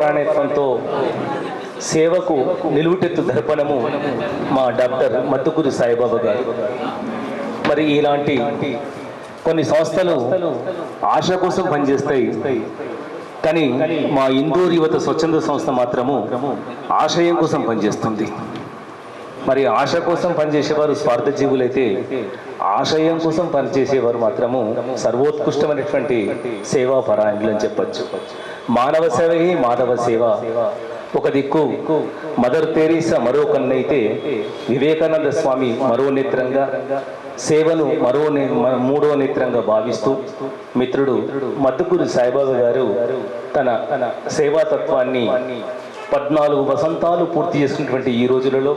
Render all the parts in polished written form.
పరాయణత్వంతో సేవకు నిలువుటెత్తు దర్పణము మా డాక్టర్ మద్దుకూరి సాయిబాబా గారు. మరి ఇలాంటి కొన్ని సంస్థలు ఆశ కోసం పనిచేస్తాయి, కానీ మా ఇందూరు యువత స్వచ్ఛంద సంస్థ మాత్రము ఆశయం కోసం పనిచేస్తుంది. మరి ఆశ కోసం పనిచేసేవారు స్వార్థజీవులైతే, ఆశయం కోసం పనిచేసేవారు మాత్రము సర్వోత్కృష్టమైనటువంటి సేవా పరాయణులు అని చెప్పచ్చు. మానవ సేవయే మాధవ సేవ. ఒక దిక్కు మదర్ తెరీసా మరో కన్నైతే, వివేకానంద స్వామి మరో నేత్రంగా, సేవను మూడో నేత్రంగా భావిస్తూ మిత్రుడు మద్దుకూరి సాయిబాబా గారు తన సేవాతత్వాన్ని 14 వసంతాలు పూర్తి చేసుకున్నటువంటి ఈ రోజులలో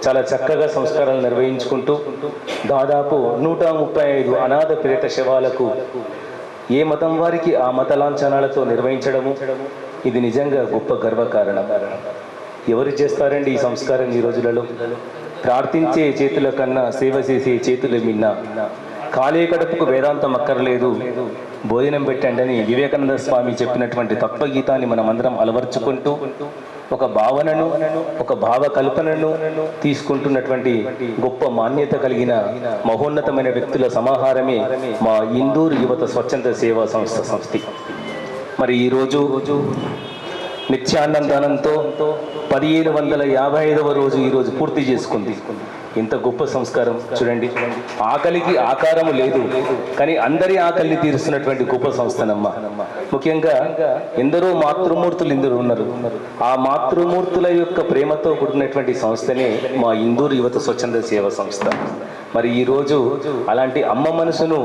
చాలా చక్కగా సంస్కారాలు నిర్వహించుకుంటూ దాదాపు 135 అనాథ ప్రేత శవాలకు ఏ మతం వారికి ఆ మత లాంఛనాలతో నిర్వహించడము, ఇది నిజంగా గొప్ప గర్వకారణం. ఎవరు చేస్తారండి ఈ సంస్కారం ఈ రోజులలో? ప్రార్థించే చేతుల కన్నా సేవ చేసే చేతులు మిన్న. ఖాళీ కడుపుకు వేదాంతం అక్కర్లేదు, భోజనం పెట్టండి అని వివేకానంద స్వామి చెప్పినటువంటి తత్వగీతాన్ని మనం అందరం అలవర్చుకుంటూ ఒక భావనను, ఒక భావ కల్పనను తీసుకుంటున్నటువంటి గొప్ప మాన్యత కలిగిన మహోన్నతమైన వ్యక్తుల సమాహారమే మా ఇందూరు యువత స్వచ్ఛంద సేవా సంస్థ. మరి ఈరోజు నిత్యానందానంతో 1555వ రోజు ఈరోజు పూర్తి చేసుకుంది. ఇంత గొప్ప సంస్కారం చూడండి. ఆకలికి ఆకారము లేదు, కానీ అందరి ఆకలిని తీరుస్తున్నటువంటి గొప్ప సంస్థనమ్మ. ముఖ్యంగా ఎందరో మాతృమూర్తులు ఇందరూ ఉన్నారు. ఆ మాతృమూర్తుల యొక్క ప్రేమతో కూడినటువంటి సంస్థనే మా ఇందూరు యువత స్వచ్ఛంద సేవా సంస్థ. మరి ఈరోజు అలాంటి అమ్మ మనసును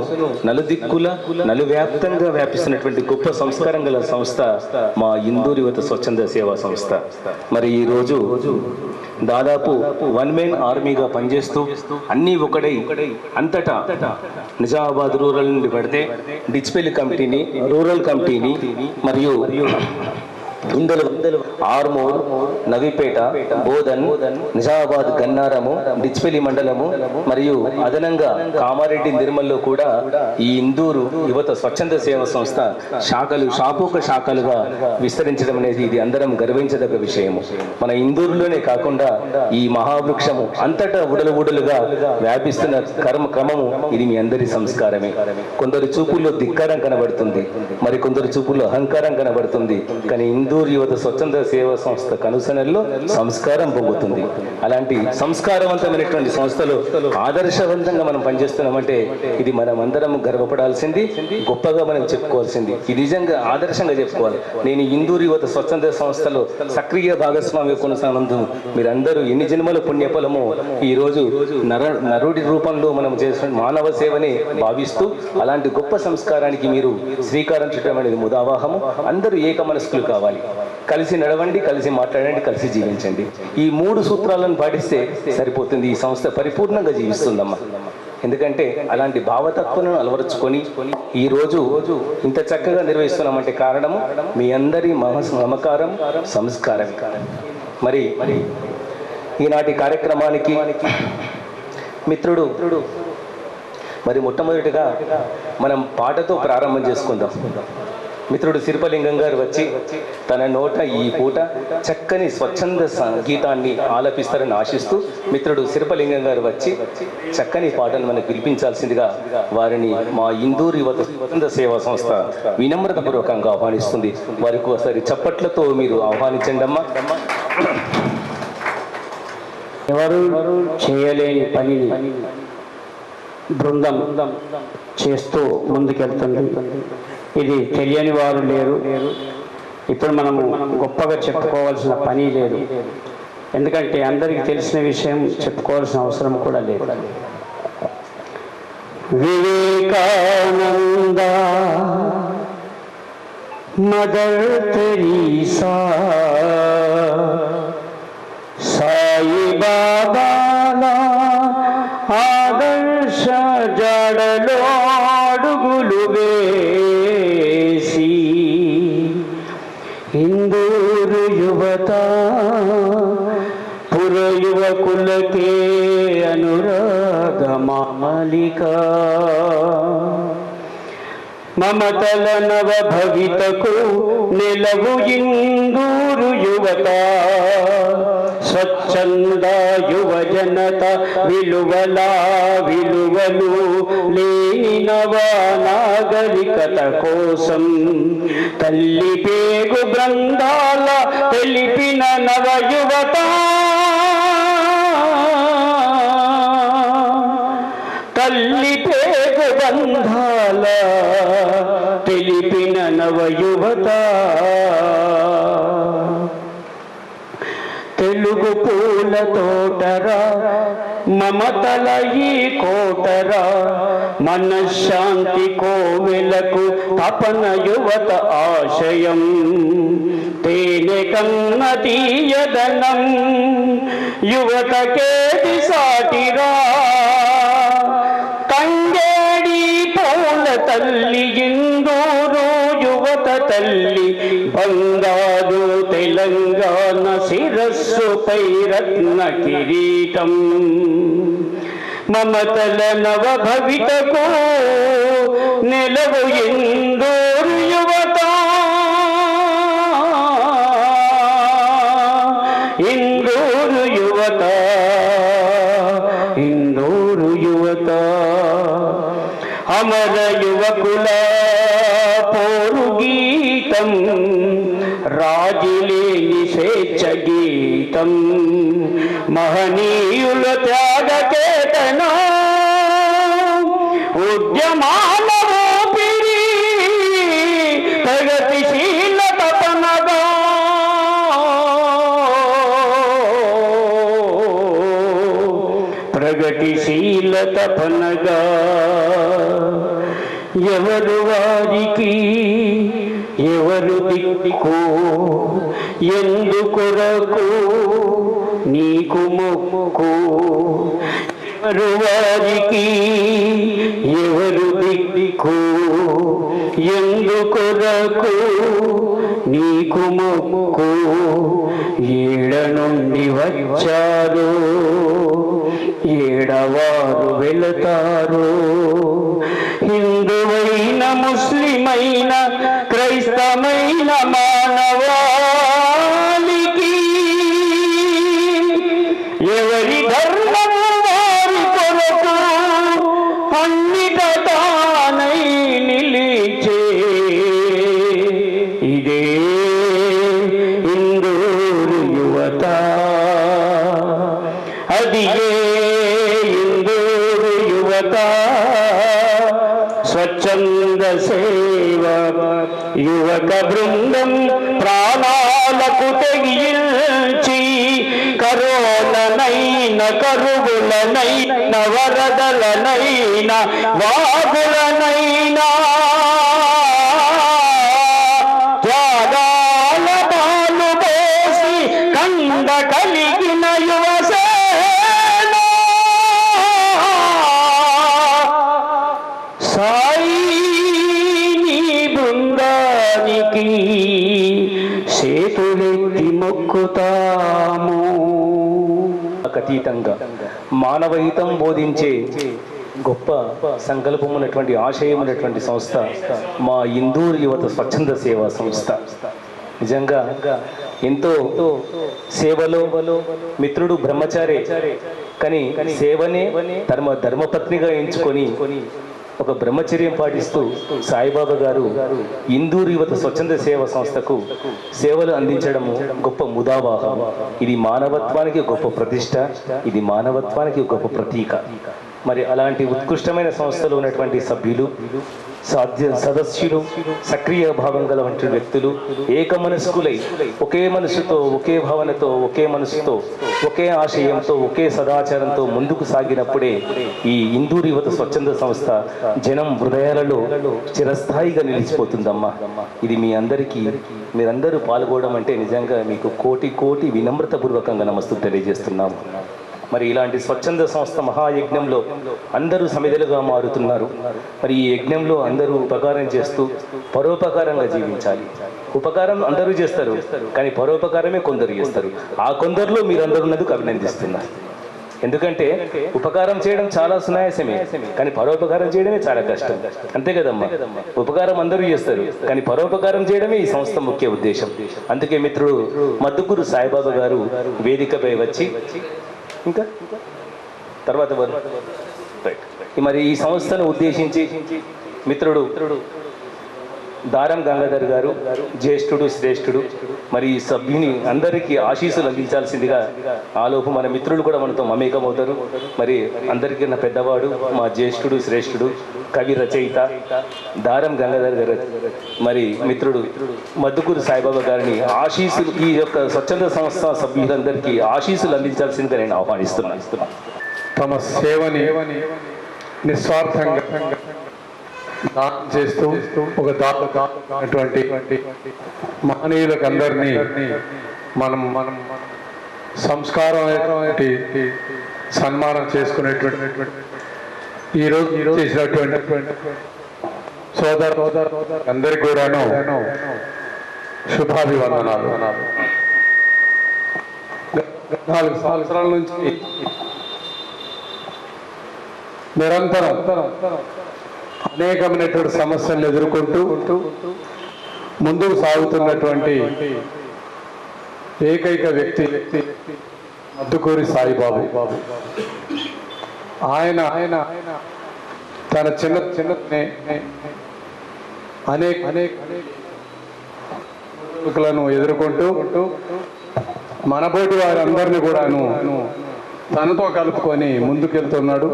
నలుదిక్కుల నలువ్యాప్తంగా వ్యాపిస్తున్నటువంటి గొప్ప సంస్కారం గల సంస్థ మా ఇందూరు యువత స్వచ్ఛంద సేవా సంస్థ. మరి ఈరోజు దాదాపు 1 మెన్ ఆర్మీగా పనిచేస్తూ అన్నీ ఒకడై అంతటా నిజామాబాద్ రూరల్ నుండి పడితే డిచ్పల్లి కమిటీని, రూరల్ కమిటీని, మరియు ఆర్మూర్, నవీపేట, బోధన్, నిజామాబాద్ గన్నారము, డిచ్పల్లి మండలము మరియు అదనంగా కామారెడ్డి నిర్మల్లో కూడా ఈ ఇందూరు యువత స్వచ్ఛంద సేవా సంస్థ శాఖలుగా విస్తరించడం అనేది ఇది అందరం గర్వించదగ్గ విషయము. మన ఇందూరులోనే కాకుండా ఈ మహావృక్షము అంతటా ఉడలుగా వ్యాపిస్తున్న క్రమము ఇది మీ అందరి సంస్కారమే. కొందరు చూపుల్లో ధిక్కారం కనబడుతుంది, మరి కొందరు చూపుల్లో అహంకారం కనబడుతుంది, కానీ ఇందూరు యువత స్వచ్ఛంద సేవా సంస్థ కనుసనల్లో సంస్కారం పొంగుతుంది. అలాంటి సంస్కారవంతమైనటువంటి సంస్థలు ఆదర్శవంతంగా మనం పనిచేస్తున్నామంటే ఇది మనం అందరం గర్వపడాల్సింది, గొప్పగా మనం చెప్పుకోవాల్సింది. ఇది నిజంగా ఆదర్శంగా చెప్పుకోవాలి. నేను ఇందూరు యువత స్వచ్ఛంద సంస్థలో సక్రియ భాగస్వామ్య కొనసాగనందు మీరందరూ ఎన్ని జన్మల పుణ్యఫలమో ఈరోజు నరుడి రూపంలో మనం చేస్తున్న మానవ సేవని భావిస్తూ అలాంటి గొప్ప సంస్కారానికి మీరు శ్రీకారం చుట్టడం అనేది ముదావాహము. అందరూ ఏక మనస్కులు కావాలి. కలిసి నడవండి, కలిసి మాట్లాడండి, కలిసి జీవించండి. ఈ 3 సూత్రాలను పాటిస్తే సరిపోతుంది. ఈ సంస్థ పరిపూర్ణంగా జీవిస్తుందమ్మా. ఎందుకంటే అలాంటి భావతత్వాలను అలవరుచుకొని ఈరోజు ఇంత చక్కగా నిర్వహిస్తున్నామంటే కారణము మీ అందరి మమకారం, సంస్కారం. మరి ఈనాటి కార్యక్రమానికి మిత్రుడు మరి మొట్టమొదటిగా మనం పాటతో ప్రారంభం చేసుకుందాం. మిత్రుడు శిల్పలింగం గారు వచ్చి తన నోట ఈ పూట చక్కని స్వచ్ఛంద గీతాన్ని ఆలపిస్తారని ఆశిస్తూ మిత్రుడు శిల్పలింగం గారు వచ్చి చక్కని పాటను మనకు వినిపించాల్సిందిగా వారిని మా ఇందూరు యువత స్వచ్ఛంద సేవా సంస్థ వినమ్రతపూర్వకంగా ఆహ్వానిస్తుంది. వారికి ఒకసారి చప్పట్లతో మీరు ఆహ్వానించండి అమ్మా. ఎవరు చేయలేని పనిని బృందం చేస్తూ ముందుకెళ్తుంది. ఇది తెలియని వారు లేరు. ఇప్పుడు మనము గొప్పగా చెప్పుకోవాల్సిన పని లేదు, ఎందుకంటే అందరికీ తెలిసిన విషయం చెప్పుకోవాల్సిన అవసరం కూడా లేదు. వివేకానంద, మదర్ తెరీసా, సాయి బాబాల ఆదర్శ జడలో అడుగులు వేసి ఇందూరు యువత పుర యువకులకే అనురాగ మాలిక. మమతల నవ భవితకు నిలవు ఇందూరు యువత, స్వచ్ఛంద యువ జనత విలువలు లేని నవ నాగరికత కోసం తల్లి పేగు బృందాల తెలిపిన నవ యువత, తల్లి పేగు బంధాల తెలిపిన నవ యువత, తెలుగు పూల తోటరా మమతల ఈ కోటరా, మనశ్శాంతి కోవెలకు తపన యువత ఆశయం, తేనె కన్న తీయదనం యువతకేది సాటిరా, తంగేడి పూల తల్లి ఇందూరు యువత తల్లి, బంగారు తెలంగాణ శిరస్సుపై రత్న కిరీటం, మమతల నవ భవితకు నిలవు ఇందూరు యువత, ఇందూరు యువత, ఇందూరు యువత, అమర యువకుల పోరు గీతం, రాజులేని స్వేచ్ఛ గీతం, మహనీయుల త్యాగ కేతన, ఉద్యమాల ఊపిరి ప్రగతిశీల తపనగా, ప్రగతిశీల తపనగా, ఎవరు వారికి ఎవరు దిక్కు, ఎందుకొరకు నీకు మొక్కు, ఎవరు వారికి ఎవరు దిక్కు, ఎందుకొరకు నీకు మొక్కు, ఏడ నుండి వచ్చారు ఏడవారు వెళతారు, హిందువైన ముస్లిమైన క్రైస్తమైన మానవాళికి ఎవరి ధర్మము వారి కొరకు అన్నిట తానై నిలిచే, ఇదే ఇందూరు యువత, అది ఇందూరు యువత, స్వచ్ఛంద సేవ యువక బృందం ప్రాణాలకు తెగించి, కరోననైన కరువులనైన వరదలనైన వాగులనైనా త్యాగాల పాలు పోసి కంద కలిగిన యువసేన, సాయి నీ బృందానికి సేతులెత్తి మొక్కుతాము. అతీతంగా మానవహితం బోధించే గొప్ప సంకల్పం ఉన్నటువంటి ఆశయం ఉన్నటువంటి సంస్థ మా ఇందూరు యువత స్వచ్ఛంద సేవా సంస్థ. నిజంగా ఎంతో సేవలో మిత్రుడు బ్రహ్మచారి, కానీ సేవనే ధర్మపత్నిగా ఎంచుకొని ఒక బ్రహ్మచర్యం పాటిస్తూ సాయిబాబా గారు ఇందూరు యువత స్వచ్ఛంద సేవా సంస్థకు సేవలు అందించడము గొప్ప ముదావాహం. ఇది మానవత్వానికి గొప్ప ప్రతిష్ట, ఇది మానవత్వానికి గొప్ప ప్రతీక. మరి అలాంటి ఉత్కృష్టమైన సంస్థలో ఉన్నటువంటి సభ్యులు, సదస్యులు, సక్రియ భావం గల వంటి వ్యక్తులు ఏక మనస్కులై ఒకే మనసుతో, ఒకే భావనతో, ఒకే మనసుతో, ఒకే ఆశయంతో, ఒకే సదాచారంతో ముందుకు సాగినప్పుడే ఈ ఇందూరు యువత స్వచ్ఛంద సంస్థ జనం హృదయాలలో చిరస్థాయిగా నిలిచిపోతుందమ్మా. ఇది మీ అందరికీ, మీరందరూ పాల్గొనడం అంటే నిజంగా మీకు కోటి కోటి వినమ్రతపూర్వకంగా నమస్తు తెలియజేస్తున్నాము. మరి ఇలాంటి స్వచ్ఛంద సంస్థ మహాయజ్ఞంలో అందరూ సమిధలుగా మారుతున్నారు. మరి ఈ యజ్ఞంలో అందరూ ఉపకారం చేస్తూ పరోపకారంగా జీవించాలి. ఉపకారం అందరూ చేస్తారు, కానీ పరోపకారమే కొందరు చేస్తారు. ఆ కొందరిలో మీరందరూ ఉన్నందుకు అభినందిస్తున్నారు. ఎందుకంటే ఉపకారం చేయడం చాలా సునాయాసమే, కానీ పరోపకారం చేయడమే చాలా కష్టం. అంతే కదమ్మా, ఉపకారం అందరూ చేస్తారు, కానీ పరోపకారం చేయడమే ఈ సంస్థ ముఖ్య ఉద్దేశం. అందుకే మిత్రుడు మద్దుకూరు సాయిబాబా గారు వేదికపై వచ్చి ఇంకా తర్వాత మరి ఈ సంస్థను ఉద్దేశించి మిత్రుడు దారం గంగాధర్ గారు జ్యేష్ఠుడు శ్రేష్ఠుడు మరి ఈ సభ్యుని అందరికీ ఆశీస్సులు అందించాల్సిందిగా ఆలోపు మన మిత్రులు కూడా మనతో మమేకమవుతారు. మరి అందరికీ నా పెద్దవాడు మా జ్యేష్ఠుడు శ్రేష్ఠుడు కవి రచయిత దారం గంగాధర్ గారు మరి మిత్రుడు మద్దుకూరు సాయిబాబా గారిని ఆశీస్సులు ఈ యొక్క స్వచ్ఛంద సంస్థ సభ్యులందరికీ ఆశీస్సులు అందించాల్సిందిగా నేను ఆహ్వానిస్తున్నాను. తమ సేవని నిస్వార్థంగా దానం చేస్తూ ఒక దాతటువంటి మహనీయులకు అందరినీ మనం సంస్కారం సన్మానం చేసుకునేటువంటి ఈరోజు చేసినటువంటి సోదరు అందరికి కూడాను శుభాభివందనాలు. 4 సంవత్సరాల నుంచి నిరంతరం అనేకమైనటువంటి సమస్యలను ఎదుర్కొంటూ ముందుకు సాగుతున్నటువంటి ఏకైక వ్యక్తి మద్దుకూరి సాయిబాబు. ఆయన తన చిన్న అనేక ఎదుర్కొంటూ మనబోటి వారందరినీ కూడాను తనతో కలుపుకొని ముందుకెళ్తున్నాడు.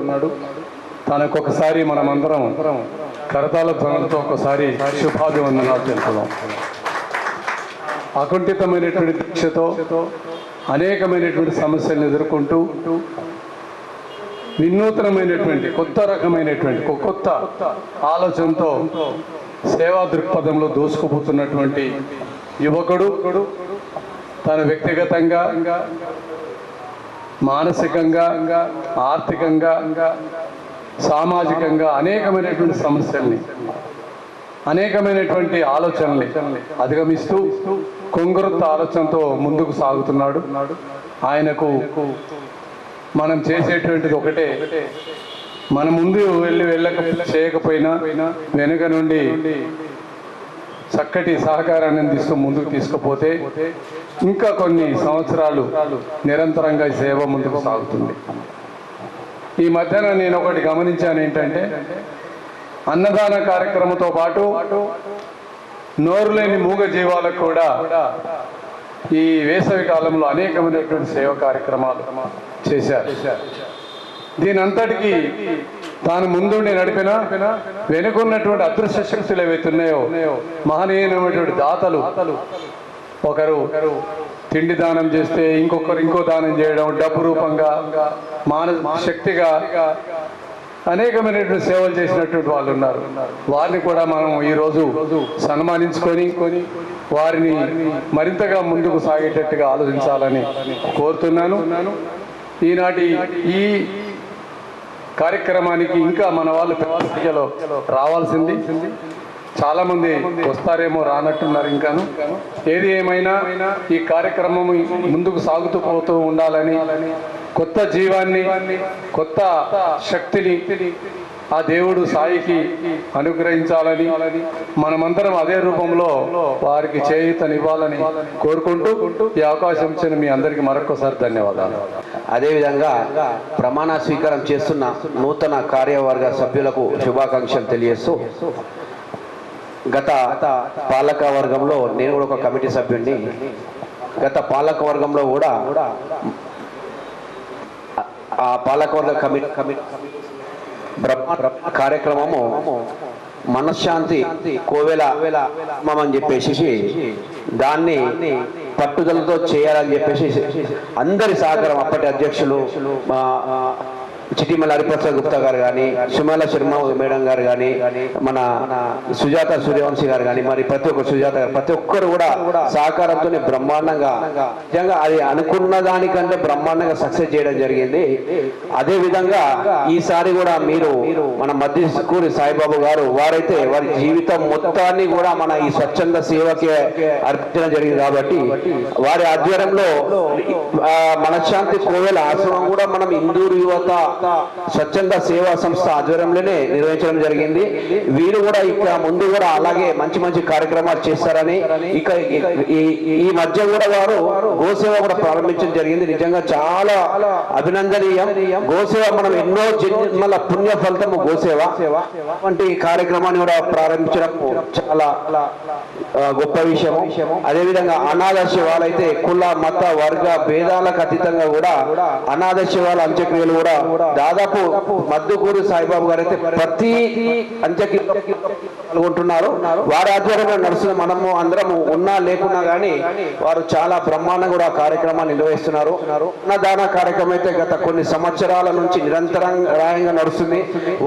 తనకొకసారి మనమందరం కరతాల ధ్వనులతో ఒకసారి శుభాభివందనాలు తెలుపుదాం. అకుంఠితమైనటువంటి దీక్షతో అనేకమైనటువంటి సమస్యలను ఎదుర్కొంటూ వినూతనమైనటువంటి కొత్త రకమైనటువంటి కొత్త ఆలోచనతో సేవా దృక్పథంలో దూసుకుపోతున్నటువంటి యువకుడు తన వ్యక్తిగతంగా మానసికంగా ఆర్థికంగా సామాజికంగా అనేకమైనటువంటి సమస్యల్ని అనేకమైనటువంటి ఆలోచనల్ని అధిగమిస్తూ కొంగరొత్త ఆలోచనతో ముందుకు సాగుతున్నాడు. ఆయనకు మనం చేసేటువంటిది ఒకటే, మన ముందు చేయకపోయినా వెనుక నుండి చక్కటి సహకారాన్ని అందిస్తూ ముందుకు తీసుకుపోతే ఇంకా కొన్ని సంవత్సరాలు నిరంతరంగా సేవ ముందుకు సాగుతుంది. ఈ మధ్యన నేను ఒకటి గమనించాను, ఏంటంటే అన్నదాన కార్యక్రమంతో పాటు నోరు లేని మూగ జీవాలకు కూడా ఈ వేసవి కాలంలో అనేకమైనటువంటి సేవ కార్యక్రమాలు చేశారు. దీని అంతటికీ తాను ముందుండి నడిపిన వెనుకున్నటువంటి అదృశ్య శక్తులు ఏవైతే ఉన్నాయో మహనీయమైనటువంటి దాతలు, ఒకరు తిండి దానం చేస్తే ఇంకొకరు ఇంకో దానం చేయడం, డబ్బు రూపంగా శక్తిగా అనేకమైనటువంటి సేవలు చేసినటువంటి వాళ్ళు ఉన్నారు. వారిని కూడా మనం ఈరోజు సన్మానించుకొని వారిని మరింతగా ముందుకు సాగేటట్టుగా ఆలోచించాలని కోరుతున్నాను. ఈనాటి ఈ కార్యక్రమానికి ఇంకా మన వాళ్ళు పెద్ద సంఖ్యలో రావాల్సింది. చాలా మంది వస్తారేమో, రానట్టున్నారు ఇంకాను. ఏది ఏమైనా ఈ కార్యక్రమం ముందుకు సాగుతూ పోతూ ఉండాలని, కొత్త జీవాన్ని కొత్త శక్తిని ఆ దేవుడు సాయికి అనుగ్రహించాలని, మనమందరం అదే రూపంలో వారికి చేయూతనివ్వాలని కోరుకుంటూ ఈ అవకాశం ఇచ్చిన మీ అందరికీ మరొకసారి ధన్యవాదాలు. అదేవిధంగా ప్రమాణ స్వీకారం చేస్తున్న నూతన కార్యవర్గ సభ్యులకు శుభాకాంక్షలు తెలియజేస్తూ, గత పాలక వర్గంలో నేను కూడా ఒక కమిటీ సభ్యుడిని. గత పాలక వర్గంలో కూడా ఆ పాలకవర్గ కమిటీ కార్యక్రమము మనశ్శాంతి కోవెల అని చెప్పేసి దాన్ని పట్టుదలతో చేయాలని చెప్పేసి అందరి సహకారం, అప్పటి అధ్యక్షులు చిటిమల హరిప్రసాద్ గుప్తా గారు కానీ, సుమాల శర్మ మేడం గారు కానీ, మన సుజాత సూర్యవంశీ గారు కానీ, మరి ప్రతి ఒక్కరు సుజాత గారు ప్రతి ఒక్కరు కూడా సహకారంతో బ్రహ్మాండంగా నిజంగా అది అనుకున్న దానికంటే బ్రహ్మాండంగా సక్సెస్ చేయడం జరిగింది. అదే విధంగా ఈసారి కూడా మీరు మన మధ్యకూరి సాయిబాబు గారు వారైతే వారి జీవితం మొత్తాన్ని కూడా మన ఈ స్వచ్ఛంద సేవకి అర్పించడం జరిగింది కాబట్టి వారి ఆధ్వర్యంలో మనశ్శాంతి కోవెల ఆశ్రమం కూడా మనం ఇందూరు యువత స్వచ్ఛంద సేవా సంస్థ ఆధ్వర్యంలోనే నిర్వహించడం జరిగింది. వీరు కూడా ఇక ముందు కూడా అలాగే మంచి మంచి కార్యక్రమాలు చేస్తారని ఇక ఈ మధ్య కూడా వారు గోసేవ కూడా ప్రారంభించడం జరిగింది. నిజంగా చాలా అభినందనీయం. గోసేవ మనం ఎన్నో జన్మల పుణ్య ఫలితము గోసేవ వంటి కార్యక్రమాన్ని కూడా ప్రారంభించడం చాలా గొప్ప విషయం. అదేవిధంగా అనాథ శివాలైతే కుల మత వర్గ భేదాలకు అతీతంగా కూడా అనాథ శివాల అంత్యక్రియలు కూడా దాదాపు మద్దుకూరు సాయిబాబు గారు అయితే ప్రతి అంత్యక్రియలో పాల్గొంటున్నారు. వారి ఆధ్వర్యంలో నడుస్తున్న మనము అందరము ఉన్నా లేకున్నా కానీ వారు చాలా బ్రహ్మాండంగా కూడా కార్యక్రమాలు నిర్వహిస్తున్నారు. అన్నదాన కార్యక్రమం అయితే గత కొన్ని సంవత్సరాల నుంచి నిరంతరంగా నడుస్తుంది.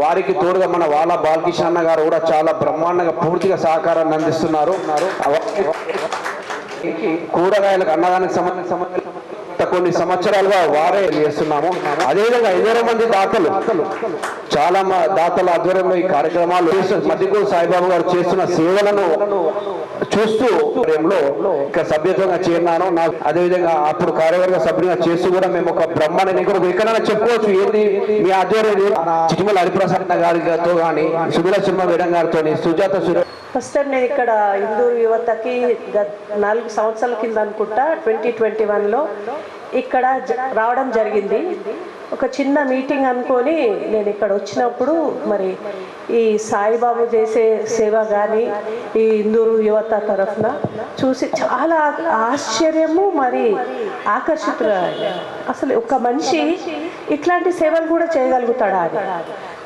వారికి తోడుగా మన వాళ్ళ బాలకృష్ణ గారు కూడా చాలా బ్రహ్మాండంగా పూర్తిగా సహకారాన్ని అందిస్తున్నారు. కూరగాయలకు అన్నదానికి సంబంధించిన కొన్ని సంవత్సరాలుగా వారే చేస్తున్నాము. అదేవిధంగా 20 మంది దాతలు చాలా దాతల ఆధ్వర్యంలో ఈ కార్యక్రమాలు మధ్యకూరు సాయిబాబు గారు చేస్తున్న సేవలను చూస్తూ ఇక సభ్యత్వంగా చేరినాను. నాకు అదేవిధంగా అప్పుడు కార్యవర్గ సభ్యులుగా చేస్తూ కూడా మేము ఒక బ్రహ్మాండ ఎక్కడైనా చెప్పుకోవచ్చు. ఏంటి మీ ఆధ్వర్యం చిటిమల హరిప్రసాద్ గారితో కానీ, సుమీల శర్మ మేడం గారితో, సుజాత సూర్య ఫస్ట్ టైం నేను ఇక్కడ ఇందూరు యువతకి 4 సంవత్సరాల కింద అనుకుంటా 2021లో ఇక్కడ రావడం జరిగింది. ఒక చిన్న మీటింగ్ అనుకొని నేను ఇక్కడ వచ్చినప్పుడు మరి ఈ సాయిబాబు చేసే సేవ కానీ ఈ ఇందూరు యువత తరఫున చూసి చాలా ఆశ్చర్యము మరి ఆకర్షితురాలు. అసలు ఒక మనిషి ఇట్లాంటి సేవలు కూడా చేయగలుగుతాడా అని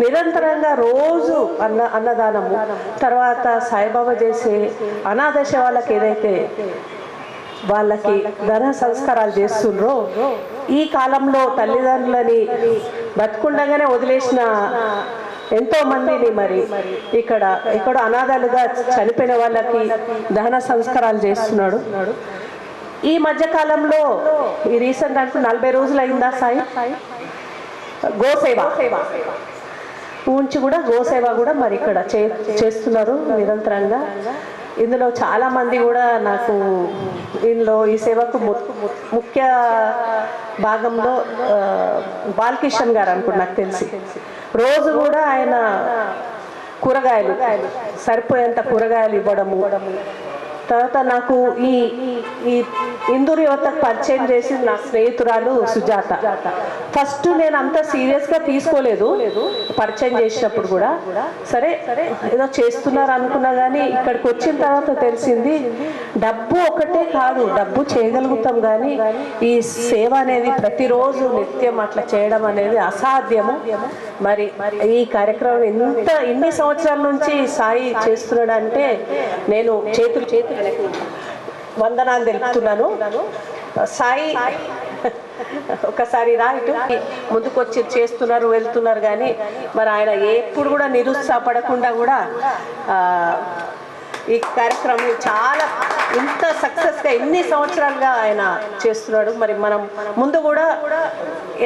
నిరంతరంగా రోజు అన్నదానము, తర్వాత సాయిబాబా చేసే అనాథ శవాలకు ఏదైతే వాళ్ళకి ధన సంస్కారాలు చేస్తుండ్రో, ఈ కాలంలో తల్లిదండ్రులని బతుకుండగానే వదిలేసిన ఎంతో మందిని మరి ఇక్కడ అనాథాలుగా చనిపోయిన వాళ్ళకి దహన సంస్కారాలు చేస్తున్నాడు. ఈ మధ్య కాలంలో ఈ రీసెంట్ అంటే 40 రోజులు అయిందా సాయి గోసేవ ఉంచి కూడా గోసేవ కూడా మరి ఇక్కడ చేస్తున్నారు నిరంతరంగా. ఇందులో చాలా మంది కూడా నాకు ఇందులో ఈ సేవకు ముఖ్య భాగంలో బాలకృష్ణ గారు అనుకుంటు నాకు తెలిసి రోజు కూడా ఆయన కూరగాయలు సరిపోయేంత కూరగాయలు ఇవ్వడము. తర్వాత నాకు ఈ ఇందూరు యువతకు పరిచయం చేసి నా స్నేహితురాలు సుజాత. ఫస్ట్ నేను అంత సీరియస్గా తీసుకోలేదు పరిచయం చేసినప్పుడు కూడా. సరే ఏదో చేస్తున్నారు అనుకున్నా కానీ ఇక్కడికి వచ్చిన తర్వాత తెలిసింది డబ్బు ఒకటే కాదు, డబ్బు చేయగలుగుతాం కానీ ఈ సేవ అనేది ప్రతిరోజు నిత్యం అట్లా చేయడం అనేది అసాధ్యము. మరి ఈ కార్యక్రమం ఇన్ని సంవత్సరాల నుంచి సాయి చేస్తున్నాడు అంటే నేను చేతులు వందనాలు తెలుపుతున్నాను. సాయి ఒకసారి రా ఇటు ముందుకు వచ్చి చేస్తున్నారు వెళ్తున్నారు కానీ మరి ఆయన ఎప్పుడు కూడా నిరుత్సాహపడకుండా కూడా ఈ కార్యక్రమం చాలా ఇంత సక్సెస్గా ఎన్ని సంవత్సరాలుగా ఆయన చేస్తున్నాడు. మరి మనం ముందు కూడా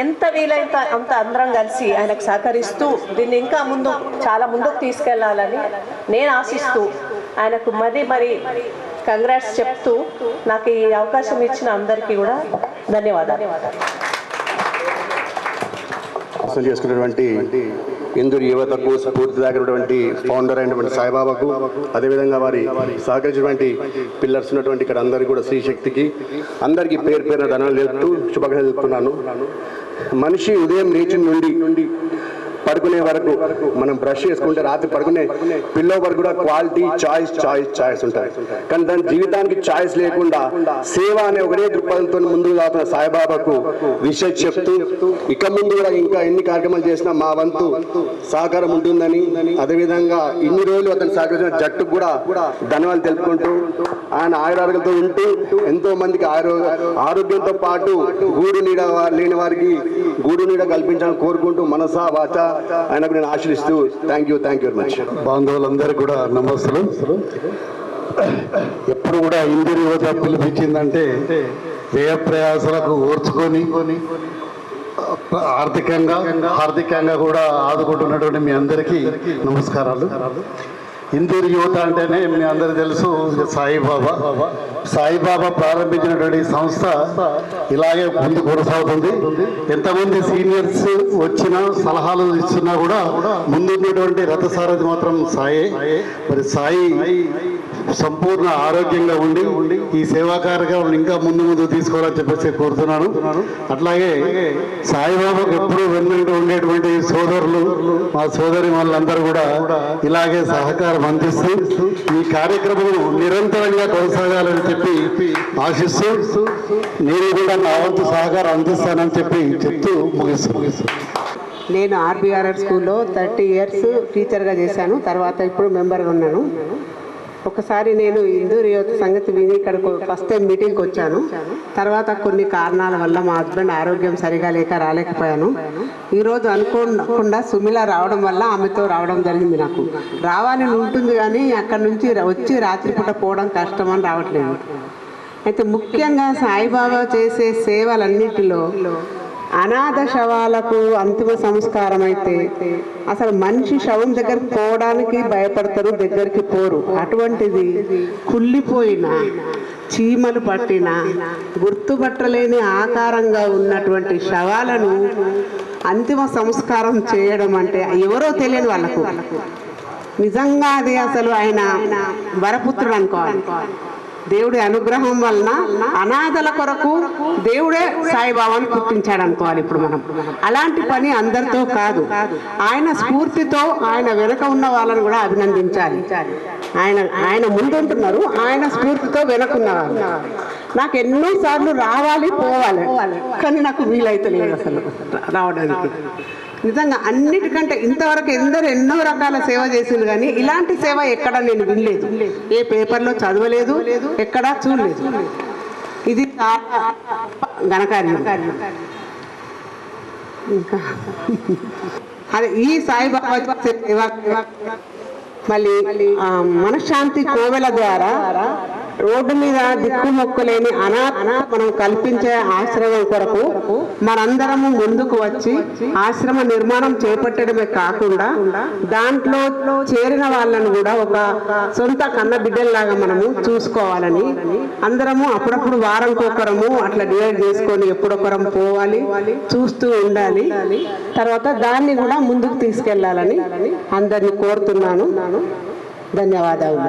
ఎంత వీలైతే అంత అందరం కలిసి ఆయనకు సహకరిస్తూ దీన్ని ఇంకా చాలా ముందుకు తీసుకెళ్లాలని నేను ఆశిస్తూ ఆయనకు మరి కంగ్రాట్స్ చెప్తూ నాకు ఈ అవకాశం ఇచ్చిన అందరికీ కూడా ధన్యవాదాలు. చేసుకున్నటువంటి ఇందూరు యువతకు స్ఫూర్తిదాయకమైనటువంటి ఫౌండర్ అయినటువంటి సాయిబాబాకు, అదేవిధంగా వారి సహకరించినటువంటి పిల్లర్స్ ఉన్నటువంటి ఇక్కడ అందరికీ కూడా శ్రీశక్తికి అందరికీ పేరు పేరున ధనాలు చెప్తూ శుభాకాంక్షలు చెప్తున్నాను. మనిషి ఉదయం లేచి నుండి పడుకునే వరకు మనం బ్రష్ చేసుకుంటే రాత్రి పడుకునే పిల్లో వరకు కూడా క్వాలిటీ చాయిస్ ఉంటాయి. కానీ దాని జీవితానికి చాయిస్ లేకుండా సేవ అనే ఒకటే దృక్పథంతో ముందుకు సాగుతున్న సాయిబాబాకు విషయం చెప్తూ ఇక ముందు కూడా ఇంకా ఎన్ని కార్యక్రమాలు చేసినా మా వంతు సహకారం ఉంటుందని, అదేవిధంగా ఇన్ని రోజులు అతను సహకరించిన జట్టుకు కూడా ధన్యవాదాలు తెలుపుకుంటూ ఆయన ఆయురారోగ్యంతో ఉంటూ ఎంతో మందికి ఆరోగ్యంతో పాటు గూడు నీడ లేని వారికి గూడు నీడ కల్పించాలని కోరుకుంటూ మనసా వాచ ఆయనకు నేను ఆశీర్దిస్తూ థ్యాంక్ యూ వెరీ మచ్. బాంధవులందరికీ కూడా నమస్సులు. ఎప్పుడు కూడా ఇందూరు యువత పిలిపించిందంటే వ్యయ ప్రయాసాలకు ఓర్చుకొని ఆర్థికంగా కూడా ఆదుకుంటున్నటువంటి మీ అందరికీ నమస్కారాలు. ఇందూరు యువత అంటేనే మీ అందరికీ తెలుసు సాయిబాబా ప్రారంభించినటువంటి సంస్థ ఇలాగే ముందు కొనసాగుతుంది. ఎంతమంది సీనియర్స్ వచ్చినా సలహాలు ఇస్తున్నా కూడా ముందున్నటువంటి రథసారథి మాత్రం సాయే. మరి సాయి సంపూర్ణ ఆరోగ్యంగా ఉండి ఈ సేవా కార్యక్రమం ఇంకా ముందు తీసుకోవాలని చెప్పేసి కోరుతున్నాను. అట్లాగే సాయిబాబాకు ఎప్పుడూ వెన్నంటూ ఉండేటువంటి సోదరులు, మా సోదరి వాళ్ళందరూ కూడా ఇలాగే సహకారం అందిస్తూ ఈ కార్యక్రమం నిరంతరంగా కొనసాగాలని చెప్పి ఆశిస్తూ నేను కూడా నా వంతు సహకారం అందిస్తానని చెప్పి చెప్తూ ముగిస్తాను. నేను ఆర్బీఆర్ఆర్ స్కూల్లో 30 years టీచర్గా చేశాను. తర్వాత ఇప్పుడు మెంబర్గా ఉన్నాను. ఒకసారి నేను ఇందూరు యువత సంగతి విని ఇక్కడికి ఫస్ట్ టైం మీటింగ్కి వచ్చాను. తర్వాత కొన్ని కారణాల వల్ల మా హస్బెండ్ ఆరోగ్యం సరిగా లేక రాలేకపోయాను. ఈరోజు అనుకోకుండా సుమిల రావడం వల్ల ఆమెతో రావడం జరిగింది. నాకు రావాలని ఉంటుంది కానీ అక్కడి నుంచి వచ్చి రాత్రిపూట పోవడం కష్టమని రావట్లేదు. అయితే ముఖ్యంగా సాయిబాబా చేసే సేవలన్నిటిలో అనాథ శవాలకు అంతిమ సంస్కారం అయితే అసలు మనిషి శవం దగ్గరికి పోవడానికి భయపడతారు, దగ్గరికి పోరు. అటువంటిది కుళ్ళిపోయిన, చీమలు పట్టిన, గుర్తుపట్టలేని ఆకారంగా ఉన్నటువంటి శవాలను అంతిమ సంస్కారం చేయడం అంటే ఎవరో తెలియని వాళ్ళకు నిజంగా అది అసలు ఆయన వరపుత్రుడు అనుకోవాలి. దేవుడి అనుగ్రహం వలన అనాథల కొరకు దేవుడే సాయిబాబాను పుట్టించాడు అనుకోవాలి. ఇప్పుడు మనం అలాంటి పని అందరితో కాదు, ఆయన స్ఫూర్తితో ఆయన వెనక ఉన్న వాళ్ళని కూడా అభినందించాలి. ఆయన ముందుంటున్నారు, ఆయన స్ఫూర్తితో వెనకున్న వాళ్ళు. నాకు ఎన్నోసార్లు రావాలి పోవాలి, కానీ నాకు వీలైతే లేదు అసలు రావడానికి. నిజంగా అన్నిటికంటే ఇంతవరకు ఎన్నో రకాల సేవ చేసింది, కానీ ఇలాంటి సేవ ఎక్కడ నేను వినలేదు, ఏ పేపర్లో చదవలేదు, ఎక్కడా చూడలేదు. ఇది చాలా ఘనకార్యం. ఇంకా అదే ఈ సాయిబాబా సేవ మళ్ళీ మనశ్శాంతి కోవెల ద్వారా రోడ్డు మీద దిక్కుమొక్కులేని అనాథ మనం కల్పించే ఆశ్రమం కొరకు మనందరము ముందుకు వచ్చి ఆశ్రమ నిర్మాణం చేపట్టడమే కాకుండా దాంట్లో చేరిన వాళ్ళను కూడా ఒక సొంత కన్న బిడ్డల్లాగా మనము చూసుకోవాలని అందరము అప్పుడప్పుడు వారంకొకరము అట్లా డివైడ్ చేసుకొని ఎప్పుడొకరం పోవాలి, చూస్తూ ఉండాలి. తర్వాత దాన్ని కూడా ముందుకు తీసుకెళ్లాలని అందరినీ కోరుతున్నాను. ధన్యవాదాలు.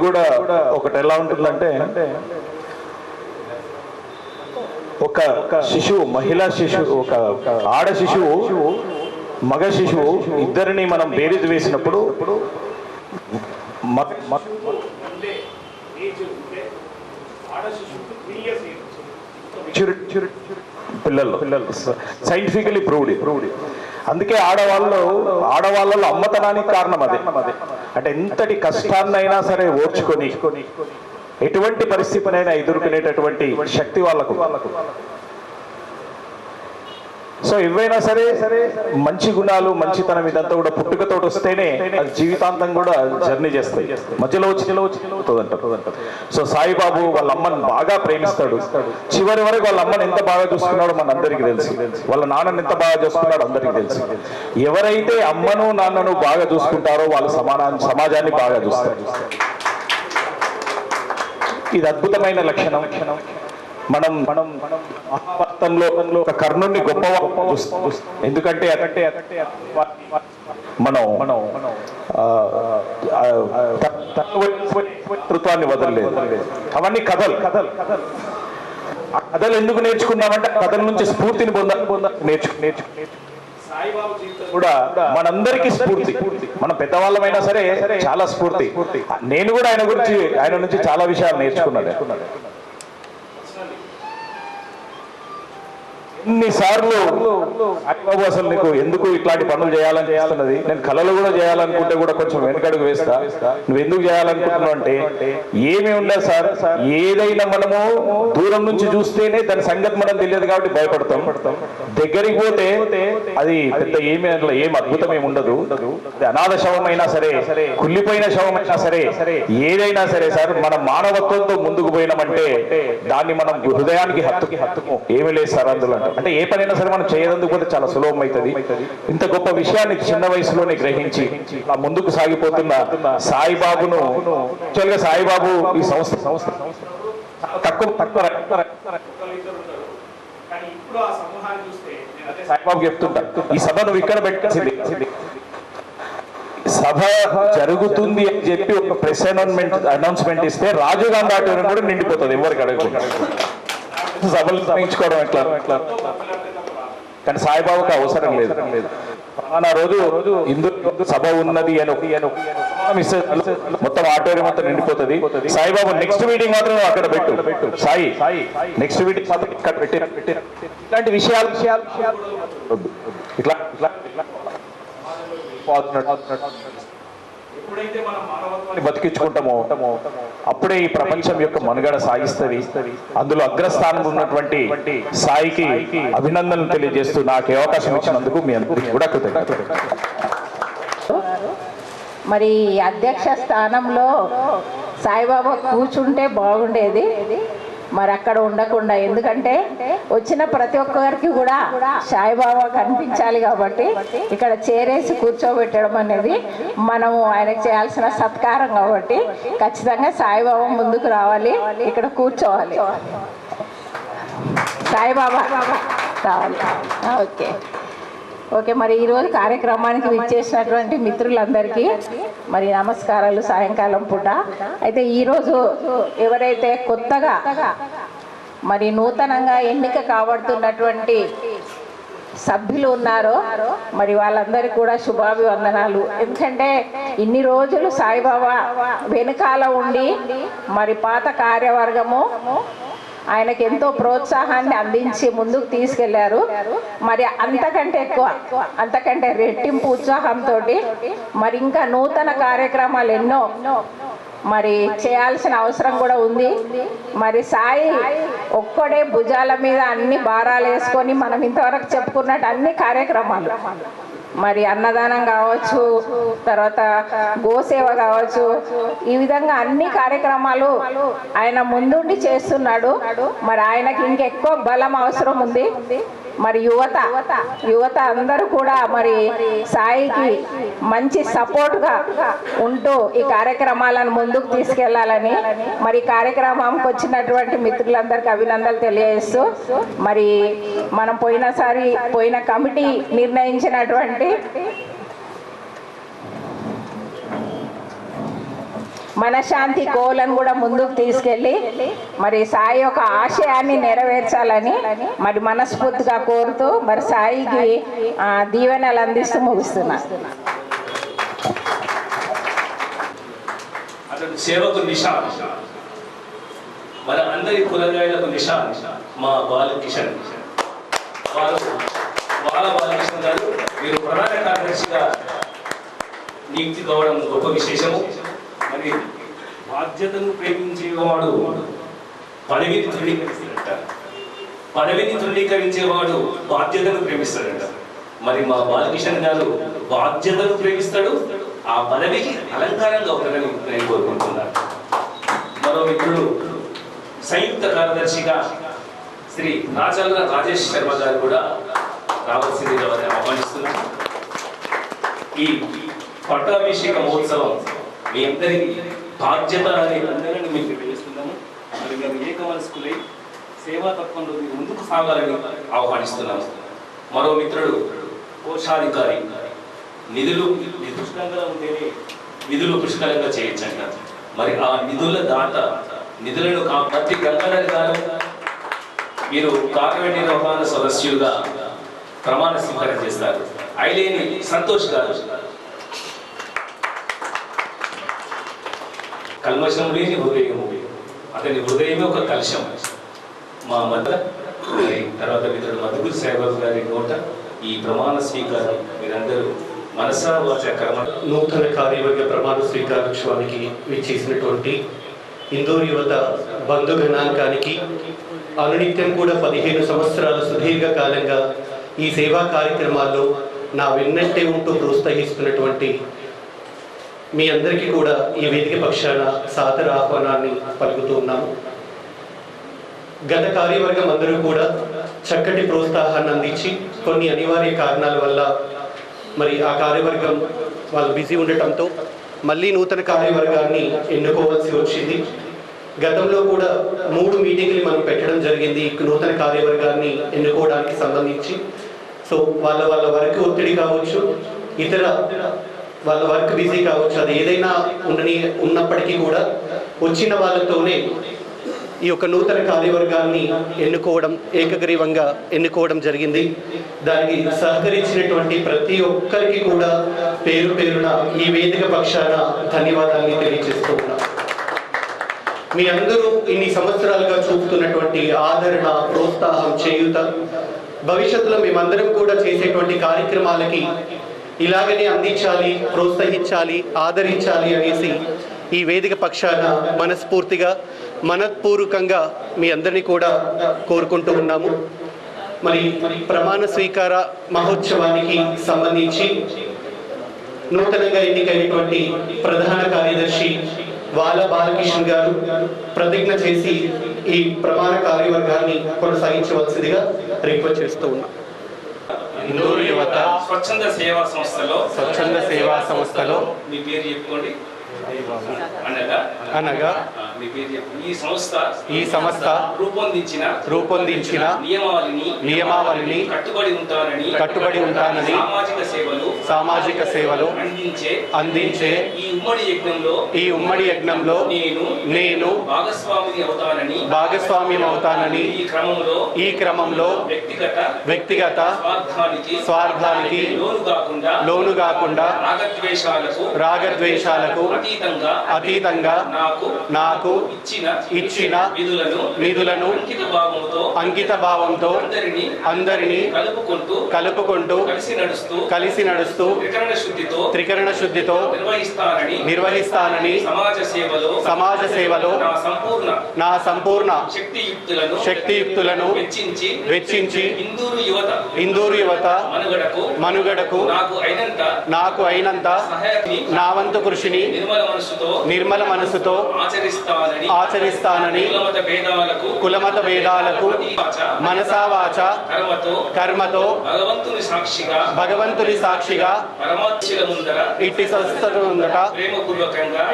కూడా ఒకటి ఎలా ఉంటుందంటే, ఒక శిశువు, మహిళా శిశువు, ఒక ఆడ శిశువు, మగ శిశువు ఇద్దరిని మనం బేరీజు వేసినప్పుడు పిల్లలు సైంటిఫికలీ ప్రూవ్డ్. అందుకే ఆడవాళ్ళలో అమ్మతనానికి కారణం అదే. అంటే ఎంతటి కష్టాన్నైనా సరే ఓర్చుకొని ఎటువంటి పరిస్థితినైనా ఎదుర్కొనేటటువంటి శక్తి వాళ్ళకు. సో ఇవైనా సరే మంచి గుణాలు, మంచితనం ఇదంతా కూడా పుట్టుకతో వస్తేనే అది జీవితాంతం కూడా జర్నీ చేస్తాయి. మధ్యలో వచ్చి సో సాయిబాబు వాళ్ళ అమ్మని బాగా ప్రేమిస్తాడు. చివరి వరకు వాళ్ళ అమ్మని ఎంత బాగా చూసుకున్నాడో మన అందరికీ తెలుసు, వాళ్ళ నాన్నని ఎంత బాగా చూసుకున్నాడో అందరికీ తెలుసు. ఎవరైతే అమ్మను నాన్నను బాగా చూసుకుంటారో వాళ్ళు సమాజాన్ని బాగా చూస్తారు. ఇది అద్భుతమైన లక్షణం. మనం మహాభారతంలో ఒక కర్ణుని గొప్ప ఎందుకంటే మనం తత్వాన్ని వదలలేదు. అవన్నీ కథలు. ఆ కథలు ఎందుకు నేర్చుకున్నామంటే కథల నుంచి స్ఫూర్తిని నేర్చుకు సాయిబాబా జీవితం కూడా మనందరికీ స్ఫూర్తి. మన పెద్దవాళ్ళమైనా సరే చాలా స్ఫూర్తి. నేను కూడా ఆయన నుంచి చాలా విషయాలు నేర్చుకున్నాను. ఎన్నిసార్లు సాయిబాబు అసలు నీకు ఎందుకు ఇట్లాంటి పనులు చేయాలని చేస్తున్నది, నేను కళలు కూడా చేయాలనుకుంటే కూడా కొంచెం వెనకడుగు వేస్తా, నువ్వు ఎందుకు చేయాలనుకుంటున్నావు అంటే ఏమి ఉండదు సార్, ఏదైనా మనము దూరం నుంచి చూస్తేనే దాని సంగతి మనం తెలియదు కాబట్టి భయపడతాం. దగ్గరికి పోతే అది పెద్ద ఏం అద్భుతం ఏమి ఉండదు. అనాథ శవమైనా సరే, కుళ్ళిపోయిన శవమైనా సరే, ఏదైనా సరే సార్, మనం మానవత్వంతో ముందుకు పోయినామంటే దాన్ని మనం హృదయానికి హత్తుకు ఏమి లేదు సార్ అందులో. అంటే ఏ పనైనా సరే మనం చేయదందుకు పోతే చాలా సులభం అవుతుంది. ఇంత గొప్ప విషయాన్ని చిన్న వయసులోనే గ్రహించి ఆ ముందుకు సాగిపోతున్న సాయిబాబును, యాక్చువల్గా సాయిబాబు ఈ సంస్థ సాయిబాబు చెప్తుంటా, ఈ సభ నువ్వు ఇక్కడ పెట్టాల్సింది, సభ జరుగుతుంది అని చెప్పి ఒక ప్రెస్ అనౌన్స్మెంట్ ఇస్తే రాజీవ్ గాంధీ ఆడిటోరియం కూడా నిండిపోతుంది ఎవరికి అడగకుండా. సభలు నిర్ణయించుకోవడం ఎట్లా, కానీ సాయిబాబాకు అవసరం లేదు. ఫలానా రోజు ఇందులో సభ ఉన్నది అని మొత్తం ఆడిటోరియం అంతా నిండిపోతుంది. సాయిబాబా నెక్స్ట్ మీటింగ్ మాత్రం అక్కడ పెట్టు, సాయి నెక్స్ట్ మీటింగ్ మాత్రం ఇక్కడ పెట్టి ఇట్లాంటి విషయాలు ఇట్లా ఎప్పుడైతే మనం మానవత్వాన్ని బతికించుకుంటామో అప్పుడే ఈ ప్రపంచం యొక్క మనుగడ సాగిస్తుంది. అందులో అగ్రస్థానంలో ఉన్నటువంటి సాయికి అభినందనలు తెలియజేస్తూ నాకు అవకాశం ఇచ్చినందుకు మీ అందరికీ కూడా కృతజ్ఞతలు. మరి అధ్యక్ష స్థానంలో సాయిబాబా కూర్చుంటే బాగుండేది, మరి అక్కడ ఉండకుండా, ఎందుకంటే వచ్చిన ప్రతి ఒక్కరికి కూడా సాయిబాబా కనిపించాలి కాబట్టి ఇక్కడ చేరేసి కూర్చోబెట్టడం అనేది మనము ఆయనకు చేయాల్సిన సత్కారం కాబట్టి ఖచ్చితంగా సాయిబాబా ముందుకు రావాలి, ఇక్కడ కూర్చోవాలి, సాయిబాబా రావాలి. ఓకే మరి ఈరోజు కార్యక్రమానికి విచ్చేసినటువంటి మిత్రులందరికీ మరి నమస్కారాలు సాయంకాలం పూట. అయితే ఈరోజు ఎవరైతే కొత్తగా మరి నూతనంగా ఎన్నిక కాబడుతున్నటువంటి సభ్యులు ఉన్నారో మరి వాళ్ళందరికీ కూడా శుభాభివందనాలు. ఎందుకంటే ఇన్ని రోజులు సాయిబాబా వెనుకాల ఉండి మరి పాత కార్యవర్గము ఆయనకి ఎంతో ప్రోత్సాహాన్ని అందించి ముందుకు తీసుకెళ్లారు. మరి అంతకంటే రెట్టింపు ఉత్సాహంతో మరి ఇంకా నూతన కార్యక్రమాలు ఎన్నో మరి చేయాల్సిన అవసరం కూడా ఉంది. మరి సాయి ఒక్కడే భుజాల మీద అన్ని భారాలు వేసుకొని మనం ఇంతవరకు చెప్పుకున్నట్టు అన్ని కార్యక్రమాలు, మరి అన్నదానం కావచ్చు, తర్వాత గోసేవ కావచ్చు, ఈ విధంగా అన్ని కార్యక్రమాలు ఆయన ముందుండి చేస్తున్నాడు. మరి ఆయనకి ఇంకెక్కువ బలం అవసరం ఉంది. మరి యువత అందరూ కూడా మరి సాయికి మంచి సపోర్ట్గా ఉంటూ ఈ కార్యక్రమాలను ముందుకు తీసుకెళ్లాలని మరి కార్యక్రమంకి వచ్చినటువంటి మిత్రులందరికీ అభినందనలు తెలియజేస్తూ, మరి మనం పోయిన కమిటీ నిర్ణయించినటువంటి మనశాంతి కోలను కూడా ముందుకు తీసుకెళ్ళి మరి సాయి యొక్క ఆశయాన్ని నెరవేర్చాలని మరి మనస్ఫూర్తిగా కోరుతూ మరి సాయికి దీవెనలు అందిస్తూ ముగిస్తున్నా. అతడు సేవకు నిషాన్, మన అందరి కులగాయలకు నిషాన్ మా బాలకిషన్. బాలకిషన్ గారు మీరు ప్రధాన కార్యదర్శిగా నియుక్తి కావడం గొప్ప విశేషము. మరి బాధ్యతను ప్రేమించేవాడు పదవిని తృణీకరిస్తాడంట, పదవిని తృణీకరించేవాడు బాధ్యతను ప్రేమిస్తాడంట. మరి మా బాలకిషన్ గారు బాధ్యతను ప్రేమిస్తాడు, ఆ పదవికి అలంకారంగా అవుతాడని నేను కోరుకుంటున్నాను. మరో మిత్రుడు సంయుక్త కార్యదర్శిగా శ్రీ రాజల్ల రాజేష్ శర్మ గారు కూడా రావాల్సిందిగా ఆహ్వానిస్తున్నాను. ఈ పట్టాభిషేక మహోత్సవం మీ అందరికీ బాధ్యత అనే అందరినీ మీకు తెలియజేస్తున్నాము. మరి మేము ఏక మనస్కులై సేవా తత్వంలో ముందుకు సాగాలని ఆహ్వానిస్తున్నాము. మరో మిత్రుడు కోశాధికారి, నిధులు పుష్కలంగా ఉంటేనే నిధులు పుష్కలంగా చేయొచ్చంట. మరి ఆ నిధుల దాత, నిధులను ప్రతి గంగాధర్ గారు మీరు కార్యనిర్వహణ సదస్యులుగా ప్రమాణ స్వీకారం చేస్తారు. ఐలేని సంతోష్ గారు, కల్మషం లేని హృదయము, అతని హృదయమే ఒక కలశం. మా మధ్య తర్వాత మిత్రుడు మధుగురు సాయిబాబు గారి నోట ఈ ప్రమాణ స్వీకారం మీరందరూ మనసా వాచ కర్మ. నూతన కార్యవర్గ ప్రమాణ స్వీకారోత్సవానికి విచ్చేసినటువంటి ఇందూరు యువత బంధు గణాంకానికి అనునిత్యం కూడా 15 సంవత్సరాల సుదీర్ఘకాలంగా ఈ సేవా కార్యక్రమాల్లో నా వెన్నట్టే ఉంటూ ప్రోత్సహిస్తున్నటువంటి మీ అందరికీ కూడా ఈ వేదిక పక్షాన సాదర ఆహ్వానాన్ని పలుకుతూ ఉన్నాము. గత కార్యవర్గం అందరూ కూడా చక్కటి ప్రోత్సాహాన్ని అందించి కొన్ని అనివార్య కారణాల వల్ల మరి ఆ కార్యవర్గం వాళ్ళు బిజీ ఉండటంతో మళ్ళీ నూతన కార్యవర్గాన్ని ఎన్నుకోవాల్సి వచ్చింది. గతంలో కూడా 3 మీటింగ్లు మనం పెట్టడం జరిగింది నూతన కార్యవర్గాన్ని ఎన్నుకోవడానికి సంబంధించి. సో వాళ్ళ వర్క్ ఒత్తిడి కావచ్చు, ఇతర వాళ్ళ వర్క్ బిజీ కావచ్చు, అది ఏదైనా ఉన్నప్పటికీ కూడా వచ్చిన వాళ్ళతోనే ఈ యొక్క నూతన కార్యవర్గాన్ని ఏకగ్రీవంగా ఎన్నుకోవడం జరిగింది. దానికి సహకరించినటువంటి ప్రతి ఒక్కరికి కూడా పేరు పేరున ఈ వేదిక పక్షాన ధన్యవాదాన్ని తెలియజేస్తూ ఉన్నాం. మీ అందరూ ఇన్ని సంవత్సరాలుగా చూపుతున్నటువంటి ఆదరణ, ప్రోత్సాహం, చేయూత భవిష్యత్తులో మేమందరం కూడా చేసేటువంటి కార్యక్రమాలకి ఇలాగనే అందించాలి, ప్రోత్సహించాలి, ఆదరించాలి అనేసి ఈ వేదిక పక్షాన మనస్పూర్వకంగా మీ అందరినీ కూడా కోరుకుంటూ ఉన్నాము. మరి ప్రమాణ స్వీకార మహోత్సవానికి సంబంధించి నూతనంగా ఎన్నికైనటువంటి ప్రధాన కార్యదర్శి వాల బాలకృష్ణ గారు ప్రతిజ్ఞ చేసి ఈ ప్రమాణ కార్యవర్గాన్ని కొనసాగించవలసిందిగా రిక్వెస్ట్ చేస్తూ ఉన్నాం. ఇందూరు యువత స్వచ్ఛంద సేవా సంస్థలో మీ పేరు చెప్పుకోండి. అనగా ఈ సంస్థ రూపొందించిన నియమావళిని కట్టుబడి ఉంటానని సామాజిక సేవలు అందించే ఈ ఉమ్మడి యజ్ఞంలో నేను భాగస్వామ్యం అవుతానని ఈ క్రమంలో వ్యక్తిగత స్వార్థానికి లోను కాకుండా రాగద్వేషాలకు అతీతంగా నాకు ఇచ్చిన విధులను అంకిత భావంతో అందరినీ కలుపుకుంటూ కలిసి నడుస్తూ త్రికరణ శుద్ధితో నిర్వహిస్తానని సమాజ సేవలో నా సంపూర్ణ శక్తియుక్తులను వెచ్చించి ఇందూరు యువత మనుగడకు నాకు అయినంత నా వంతు కృషిని నిర్మల మనసుతో ఆచరిస్తానని కులమత భేదాలకు మనసా వాచ కర్మతో భగవంతుని సాక్షిగా ఇట్టి సంస్థల ముందట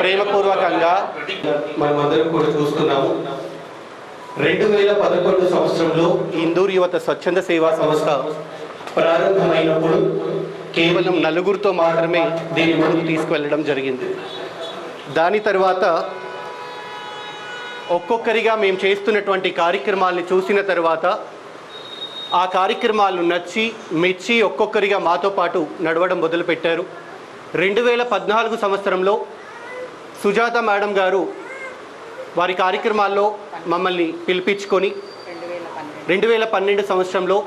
ప్రేమపూర్వకంగా మనమందరం కూడా చూస్తున్నాము. 2011 సంవత్సరంలో ఇందూరు యువత స్వచ్ఛంద సేవా సంస్థ ప్రారంభమైనప్పుడు కేవలం 4గురితో మాత్రమే దీని ముందుకు తీసుకువెళ్ళడం జరిగింది. దాని తర్వాత ఒక్కొక్కరిగా మేము చేస్తున్నటువంటి కార్యక్రమాల్ని చూసిన తర్వాత ఆ కార్యక్రమాలు నచ్చి మెచ్చి ఒక్కొక్కరిగా మాతో పాటు నడవడం మొదలుపెట్టారు. 2014 సంవత్సరంలో సుజాత మేడం గారు వారి కార్యక్రమాల్లో మమ్మల్ని పిలిపించుకొని 2012 సంవత్సరంలో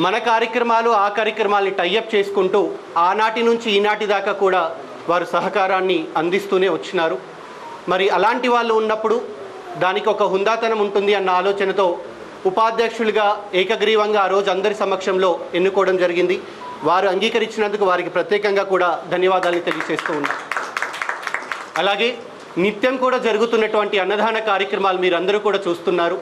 మన కార్యక్రమాలు ఆ కార్యక్రమాల్ని టైఅప్ చేసుకుంటూ ఆనాటి నుంచి ఈనాటి దాకా కూడా వారు సహకారాన్ని అందిస్తూనే వచ్చినారు. మరి అలాంటి వాళ్ళు ఉన్నప్పుడు దానికి ఒక హుందాతనం ఉంటుంది అన్న ఆలోచనతో ఉపాధ్యక్షులుగా ఏకగ్రీవంగా ఆ రోజు అందరి సమక్షంలో ఎన్నుకోవడం జరిగింది. వారు అంగీకరించినందుకు వారికి ప్రత్యేకంగా కూడా ధన్యవాదాలు తెలియజేస్తూ ఉన్నాం. అలాగే నిత్యం కూడా జరుగుతున్నటువంటి అన్నదాన కార్యక్రమాలు మీరందరూ కూడా చూస్తున్నారు.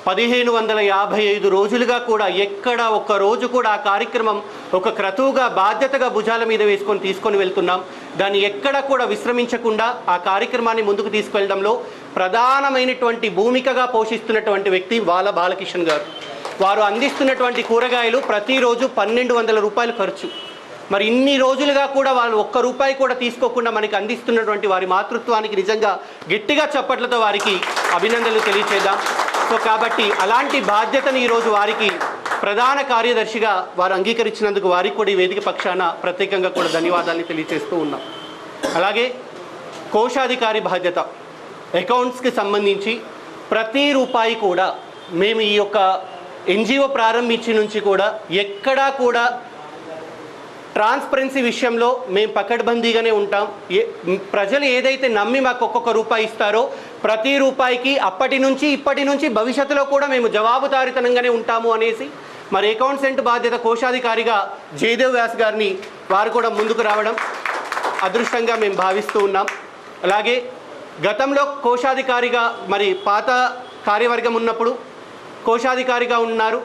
1555 రోజులుగా కూడా ఎక్కడ ఒక్క రోజు కూడా ఆ కార్యక్రమం ఒక క్రతువుగా బాధ్యతగా భుజాల మీద వేసుకొని తీసుకొని వెళ్తున్నాం. దాన్ని ఎక్కడ కూడా విశ్రమించకుండా ఆ కార్యక్రమాన్ని ముందుకు తీసుకెళ్లడంలో ప్రధానమైనటువంటి భూమికగా పోషిస్తున్నటువంటి వ్యక్తి వాల బాలకృష్ణ గారు. వారు అందిస్తున్నటువంటి కూరగాయలు ప్రతిరోజు 1200 రూపాయలు ఖర్చు. మరి ఇన్ని రోజులుగా కూడా వాళ్ళు ఒక్క రూపాయి కూడా తీసుకోకుండా మనకి అందిస్తున్నటువంటి వారి మాతృత్వానికి నిజంగా గట్టిగా చప్పట్లతో వారికి అభినందనలు తెలియచేద్దాం. సో కాబట్టి అలాంటి బాధ్యతను ఈరోజు వారికి ప్రధాన కార్యదర్శిగా వారు అంగీకరించినందుకు వారికి కూడా ఈ వేదిక పక్షాన ప్రత్యేకంగా కూడా ధన్యవాదాలు తెలియజేస్తూ ఉన్నాం. అలాగే కోశాధికారి బాధ్యత, అకౌంట్స్కి సంబంధించి ప్రతి రూపాయి కూడా మేము ఈ యొక్క ఎన్జిఓ ప్రారంభించి నుంచి కూడా ఎక్కడా కూడా ట్రాన్స్పరెన్సీ విషయంలో మేము పకడ్బందీగానే ఉంటాం. ప్రజలు ఏదైతే నమ్మి మాకు ఒక్కొక్క రూపాయి ఇస్తారో ప్రతి రూపాయికి అప్పటి నుంచి ఇప్పటి నుంచి భవిష్యత్తులో కూడా మేము జవాబుదారీతనంగానే ఉంటాము అనేసి మరి అకౌంట్సెంట్ బాధ్యత కోశాధికారిగా జయదేవ్ వ్యాస్ గారిని వారు కూడా ముందుకు రావడం అదృష్టంగా మేము భావిస్తూ ఉన్నాం. అలాగే గతంలో కోశాధికారిగా మరి పాత కార్యవర్గం ఉన్నప్పుడు కోశాధికారిగా ఉన్నారు.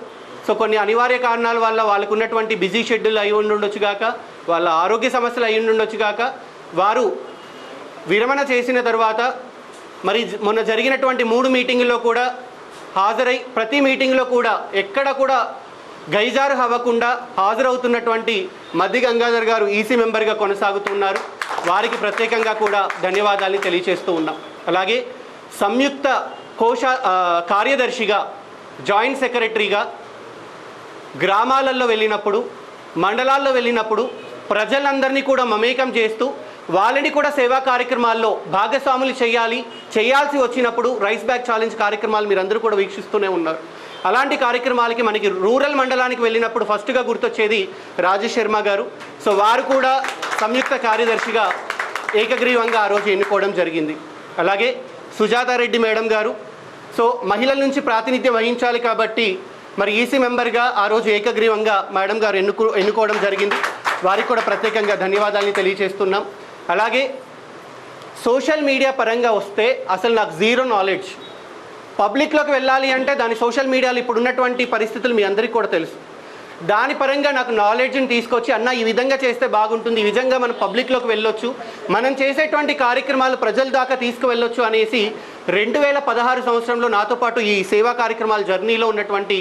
సో కొన్ని అనివార్య కారణాల వల్ల వాళ్ళకు ఉన్నటువంటి బిజీ షెడ్యూల్ అయి ఉండొచ్చు గాక, వాళ్ళ ఆరోగ్య సమస్యలు అయి ఉండొచ్చు గాక వారు విరమణ చేసిన తర్వాత మరి మొన్న జరిగినటువంటి 3 మీటింగుల్లో కూడా హాజరై ప్రతి మీటింగ్లో కూడా ఎక్కడ కూడా గైజారు అవ్వకుండా హాజరవుతున్నటువంటి మద్ది గంగాధర్ గారు ఈసీ మెంబర్గా కొనసాగుతున్నారు. వారికి ప్రత్యేకంగా కూడా ధన్యవాదాలు తెలియజేస్తూ ఉన్నాం. అలాగే సంయుక్త కార్యదర్శిగా, జాయింట్ సెక్రటరీగా గ్రామాలలో వెళ్ళినప్పుడు, మండలాల్లో వెళ్ళినప్పుడు ప్రజలందరినీ కూడా మమేకం చేస్తూ వాళ్ళని కూడా సేవా కార్యక్రమాల్లో భాగస్వాములు చేయాల్సి వచ్చినప్పుడు రైస్ బ్యాగ్ ఛాలెంజ్ కార్యక్రమాలు మీరందరూ కూడా వీక్షిస్తూనే ఉన్నారు. అలాంటి కార్యక్రమాలకి మనకి రూరల్ మండలానికి వెళ్ళినప్పుడు ఫస్ట్గా గుర్తొచ్చేది రాజేష్ శర్మ గారు. సో వారు కూడా సంయుక్త కార్యదర్శిగా ఏకగ్రీవంగా ఆ రోజు ఎన్నుకోవడం జరిగింది. అలాగే సుజాతారెడ్డి మేడం గారు, సో మహిళల నుంచి ప్రాతినిధ్యం వహించాలి కాబట్టి మరి ఈసీ మెంబర్గా ఆ రోజు ఏకగ్రీవంగా మేడం గారు ఎన్నుకోవడం జరిగింది. వారికి కూడా ప్రత్యేకంగా ధన్యవాదాలని తెలియజేస్తున్నాం. అలాగే సోషల్ మీడియా పరంగా వస్తే అసలు నాకు జీరో నాలెడ్జ్. పబ్లిక్లోకి వెళ్ళాలి అంటే దాని సోషల్ మీడియాలో ఇప్పుడు ఉన్నటువంటి పరిస్థితులు మీ అందరికీ కూడా తెలుసు. దాని పరంగా నాకు నాలెడ్జ్ని తీసుకొచ్చి అన్న ఈ విధంగా చేస్తే బాగుంటుంది, ఈ విధంగా మనం పబ్లిక్లోకి వెళ్ళొచ్చు, మనం చేసేటువంటి కార్యక్రమాలు ప్రజల దాకా తీసుకువెళ్ళొచ్చు అనేసి 2016 సంవత్సరంలో నాతో పాటు ఈ సేవా కార్యక్రమాల జర్నీలో ఉన్నటువంటి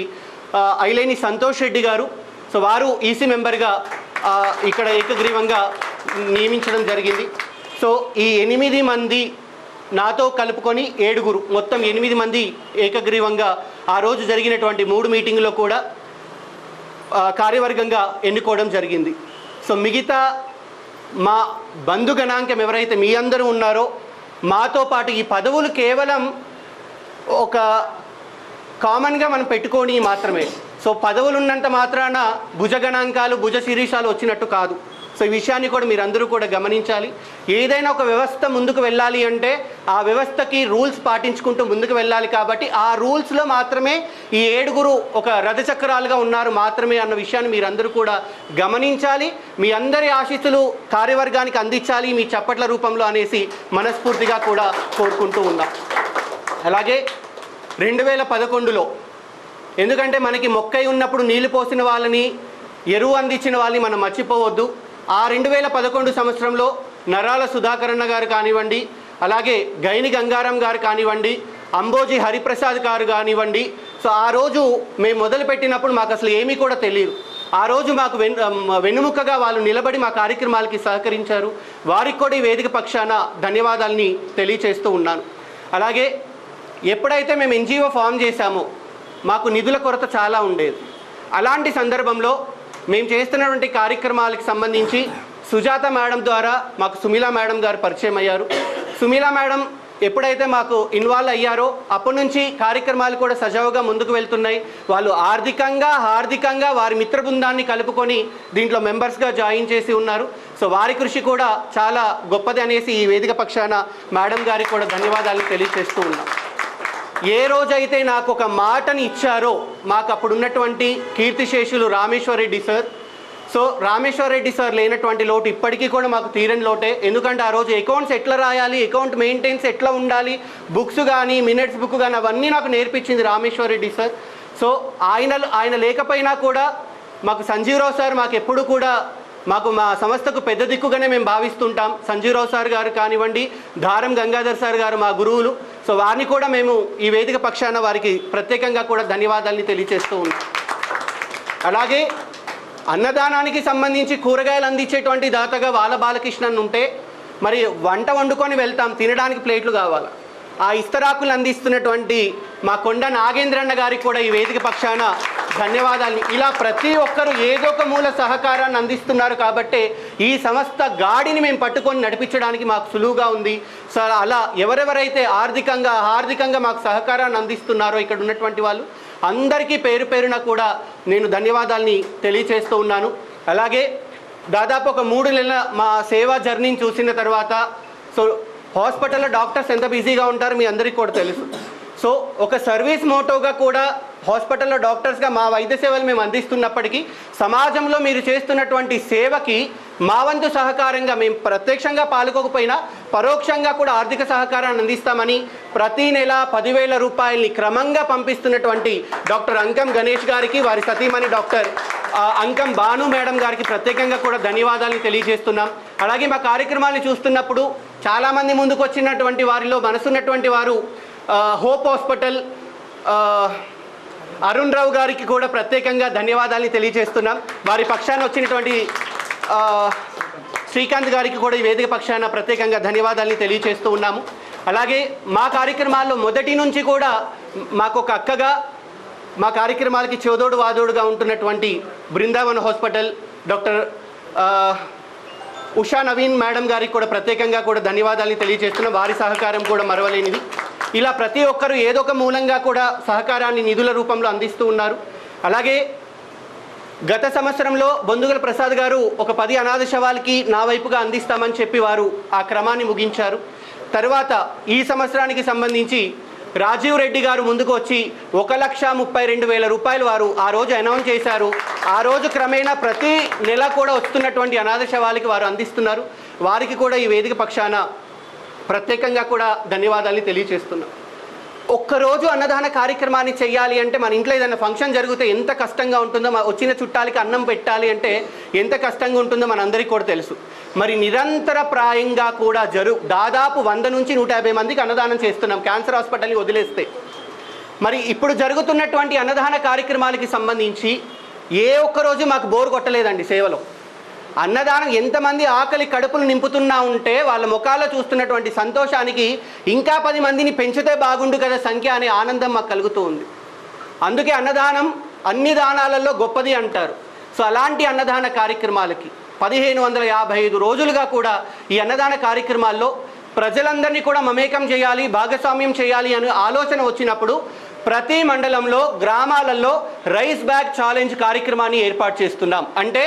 ఐలేని సంతోష్ రెడ్డి గారు, సో వారు ఈసీ మెంబర్గా ఇక్కడ ఏకగ్రీవంగా నియమించడం జరిగింది. సో ఈ 8 మంది నాతో కలుపుకొని 7 మొత్తం 8 మంది ఏకగ్రీవంగా ఆ రోజు జరిగినటువంటి 3 మీటింగులో కూడా కార్యవర్గంగా ఎన్నుకోవడం జరిగింది. సో మిగతా మా బంధుగణాంకం ఎవరైతే మీ అందరూ ఉన్నారో మాతో పాటు ఈ పదవులు కేవలం ఒక కామన్గా మనం పెట్టుకొని మాత్రమే. సో పదవులు ఉన్నంత మాత్రాన భుజగణాంకాలు భుజ శీర్షాలు వచ్చినట్టు కాదు. సో ఈ విషయాన్ని కూడా మీరందరూ కూడా గమనించాలి. ఏదైనా ఒక వ్యవస్థ ముందుకు వెళ్ళాలి అంటే ఆ వ్యవస్థకి రూల్స్ పాటించుకుంటూ ముందుకు వెళ్ళాలి. కాబట్టి ఆ రూల్స్లో మాత్రమే ఈ 7 ఒక రథచక్రాలుగా ఉన్నారు మాత్రమే అన్న విషయాన్ని మీరందరూ కూడా గమనించాలి. మీ అందరి ఆశీస్సులు కార్యవర్గానికి అందించాలి మీ చప్పట్ల రూపంలో అనేసి మనస్ఫూర్తిగా కూడా కోరుకుంటూ ఉన్నాం. అలాగే 2011లో ఎందుకంటే మనకి మొక్కై ఉన్నప్పుడు నీళ్లు పోసిన వాళ్ళని, ఎరువు అందించిన వాళ్ళని మనం మర్చిపోవద్దు. ఆ 2011 సంవత్సరంలో నరాల సుధాకరణ గారు కానివ్వండి, అలాగే గైని గంగారాం గారు కానివ్వండి, అంబోజీ హరిప్రసాద్ గారు కానివ్వండి, సో ఆ రోజు మేము మొదలుపెట్టినప్పుడు మాకు అసలు ఏమీ కూడా తెలియదు. ఆ రోజు మాకు వెన్నుముక్కగా వాళ్ళు నిలబడి మా కార్యక్రమాలకి సహకరించారు. వారికి కూడా ఈ వేదిక పక్షాన ధన్యవాదాలని తెలియచేస్తూ ఉన్నాను. అలాగే ఎప్పుడైతే మేము ఎన్జిఓ ఫామ్ చేశామో మాకు నిధుల కొరత చాలా ఉండేది. అలాంటి సందర్భంలో మేము చేస్తున్నటువంటి కార్యక్రమాలకు సంబంధించి సుజాత మేడం ద్వారా మాకు సుమీలా మేడం గారు పరిచయం అయ్యారు. సుమీలా మేడం ఎప్పుడైతే మాకు ఇన్వాల్వ్ అయ్యారో అప్పటి నుంచి కార్యక్రమాలు కూడా సజావుగా ముందుకు వెళ్తున్నాయి. వాళ్ళు హార్దికంగా వారి మిత్ర బృందాన్ని కలుపుకొని దీంట్లో మెంబర్స్గా జాయిన్ చేసి ఉన్నారు. సో వారి కృషి కూడా చాలా గొప్పది అనేసి ఈ వేదిక పక్షాన మేడం గారికి కూడా ధన్యవాదాలు తెలియజేస్తూ ఉన్నాం. ఏ రోజైతే నాకు ఒక మాటని ఇచ్చారో మాకు అప్పుడు ఉన్నటువంటి కీర్తిశేషులు Rameshwar Reddy sir, so Rameshwar Reddy sir లేనటువంటి లోటు ఇప్పటికీ కూడా మాకు తీరని లోటే. ఎందుకంటే ఆ రోజు అకౌంట్స్ ఎట్లా రాయాలి, అకౌంట్ మెయింటెన్స్ ఎట్లా ఉండాలి, బుక్స్ కానీ మినిట్స్ బుక్ కానీ అవన్నీ నాకు నేర్పించింది రామేశ్వర్ రెడ్డి సార్. సో ఆయన లేకపోయినా కూడా మాకు సంజీవరావు సార్ మాకు ఎప్పుడు కూడా మా సంస్థకు పెద్ద దిక్కుగానే మేము భావిస్తుంటాం. సంజీవరావు సార్ గారు కానివ్వండి, దారం గంగాధర్ సార్ గారు మా గురువులు. సో వారిని కూడా మేము ఈ వేదిక పక్షాన వారికి ప్రత్యేకంగా కూడా ధన్యవాదాలని తెలియజేస్తూ ఉన్నాం. అలాగే అన్నదానానికి సంబంధించి కూరగాయలు అందించేటువంటి దాతగా వాల బాలకృష్ణన్ ఉంటే మరి వంట వండుకొని వెళ్తాం, తినడానికి ప్లేట్లు కావాలి. ఆ ఇస్తరాకులు అందిస్తున్నటువంటి మా కొండ నాగేంద్రన్న గారికి కూడా ఈ వేదిక పక్షాన ధన్యవాదాలు. ఇలా ప్రతి ఒక్కరు ఏదో ఒక మూల సహకారాన్ని అందిస్తున్నారు కాబట్టి ఈ సంస్థ గాడిని మేము పట్టుకొని నడిపించడానికి మాకు సులువుగా ఉంది. సో అలా ఎవరెవరైతే ఆర్థికంగా మాకు సహకారాన్ని అందిస్తున్నారో ఇక్కడ ఉన్నటువంటి వాళ్ళు అందరికీ పేరు పేరున కూడా నేను ధన్యవాదాలని తెలియచేస్తూ ఉన్నాను. అలాగే దాదాపు ఒక 3 నెలల మా సేవా జర్నీని చూసిన తర్వాత సో హాస్పిటల్లో డాక్టర్స్ ఎంత బిజీగా ఉంటారో మీ అందరికీ కూడా తెలుసు. సో ఒక సర్వీస్ మోటోగా కూడా హాస్పిటల్లో డాక్టర్స్గా మా వైద్య సేవలు మేము అందిస్తున్నప్పటికీ సమాజంలో మీరు చేస్తున్నటువంటి సేవకి మా వంతు సహకారంగా మేము ప్రత్యక్షంగా పాల్గొకపోయినా పరోక్షంగా కూడా ఆర్థిక సహకారాన్ని అందిస్తామని ప్రతి నెల 10,000 రూపాయలని క్రమంగా పంపిస్తున్నటువంటి డాక్టర్ అంకం గణేష్ గారికి, వారి సతీమణి డాక్టర్ అంకం భాను మేడం గారికి ప్రత్యేకంగా కూడా ధన్యవాదాలు తెలియజేస్తున్నాం. అలాగే మా కార్యక్రమాన్ని చూస్తున్నప్పుడు చాలామంది ముందుకు వచ్చినటువంటి వారిలో మనసున్నటువంటి వారు హోప్ హాస్పిటల్ అరుణ్ రావు గారికి కూడా ప్రత్యేకంగా ధన్యవాదాలు తెలియజేస్తున్నాం. వారి పక్షాన వచ్చినటువంటి శ్రీకాంత్ గారికి కూడా ఈ వేదిక పక్షాన ప్రత్యేకంగా ధన్యవాదాలు తెలియజేస్తూ ఉన్నాము. అలాగే మా కార్యక్రమాల్లో మొదటి నుంచి కూడా మాకు ఒక అక్కగా మా కార్యక్రమాలకి చోదోడు వాదోడుగా ఉంటున్నటువంటి Brindavan hospital doctor Usha Naveen madam గారికి కూడా ప్రత్యేకంగా కూడా ధన్యవాదాలు తెలియజేస్తున్నాం. వారి సహకారం కూడా మరవలేనిది. ఇలా ప్రతి ఒక్కరూ ఏదో ఒక మూలంగా కూడా సహకారాన్ని నిధుల రూపంలో అందిస్తూ ఉన్నారు. అలాగే గత సంవత్సరంలో బొందుగల ప్రసాద్ గారు ఒక 10 అనాథ శవాలకి నా వైపుగా అందిస్తామని చెప్పి వారు ఆ క్రమాన్ని ముగించారు. తర్వాత ఈ సంవత్సరానికి సంబంధించి రాజీవ్ రెడ్డి గారు ముందుకు వచ్చి 1,32,000 రూపాయలు వారు ఆ రోజు అనౌన్స్ చేశారు. ఆ రోజు క్రమేణా ప్రతి నెల కూడా వస్తున్నటువంటి అనాథ శవాలకి వారు అందిస్తున్నారు. వారికి కూడా ఈ వేదిక పక్షాన ప్రత్యేకంగా కూడా ధన్యవాదాలు తెలియజేస్తున్నాం. ఒక్కరోజు అన్నదాన కార్యక్రమాన్ని చేయాలి అంటే మన ఇంట్లో ఏదైనా ఫంక్షన్ జరిగితే ఎంత కష్టంగా ఉంటుందో, వచ్చిన చుట్టాలకి అన్నం పెట్టాలి అంటే ఎంత కష్టంగా ఉంటుందో మనందరికీ కూడా తెలుసు. మరి నిరంతర ప్రాయంగా కూడా దాదాపు 100 నుంచి 150 మందికి అన్నదానం చేస్తున్నాం క్యాన్సర్ హాస్పిటల్ని వదిలేస్తే. మరి ఇప్పుడు జరుగుతున్నటువంటి అన్నదాన కార్యక్రమాలకి సంబంధించి ఏ ఒక్కరోజు మాకు బోరు కొట్టలేదండి. సేవలో అన్నదానం ఎంతమంది ఆకలి కడుపులు నింపుతున్నా ఉంటే వాళ్ళ ముఖాల్లో చూస్తున్నటువంటి సంతోషానికి ఇంకా 10 మందిని పెంచితే బాగుండు కదా సంఖ్య అనే ఆనందం మాకు కలుగుతూ ఉంది. అందుకే అన్నదానం అన్ని దానాలలో గొప్పది అంటారు. సో అలాంటి అన్నదాన కార్యక్రమాలకి 1555 రోజులుగా కూడా ఈ అన్నదాన కార్యక్రమాల్లో ప్రజలందరినీ కూడా మమేకం చేయాలి, భాగస్వామ్యం చేయాలి అనే ఆలోచన వచ్చినప్పుడు ప్రతి మండలంలో గ్రామాలలో రైస్ బ్యాగ్ ఛాలెంజ్ కార్యక్రమాన్ని ఏర్పాటు చేస్తున్నాం. అంటే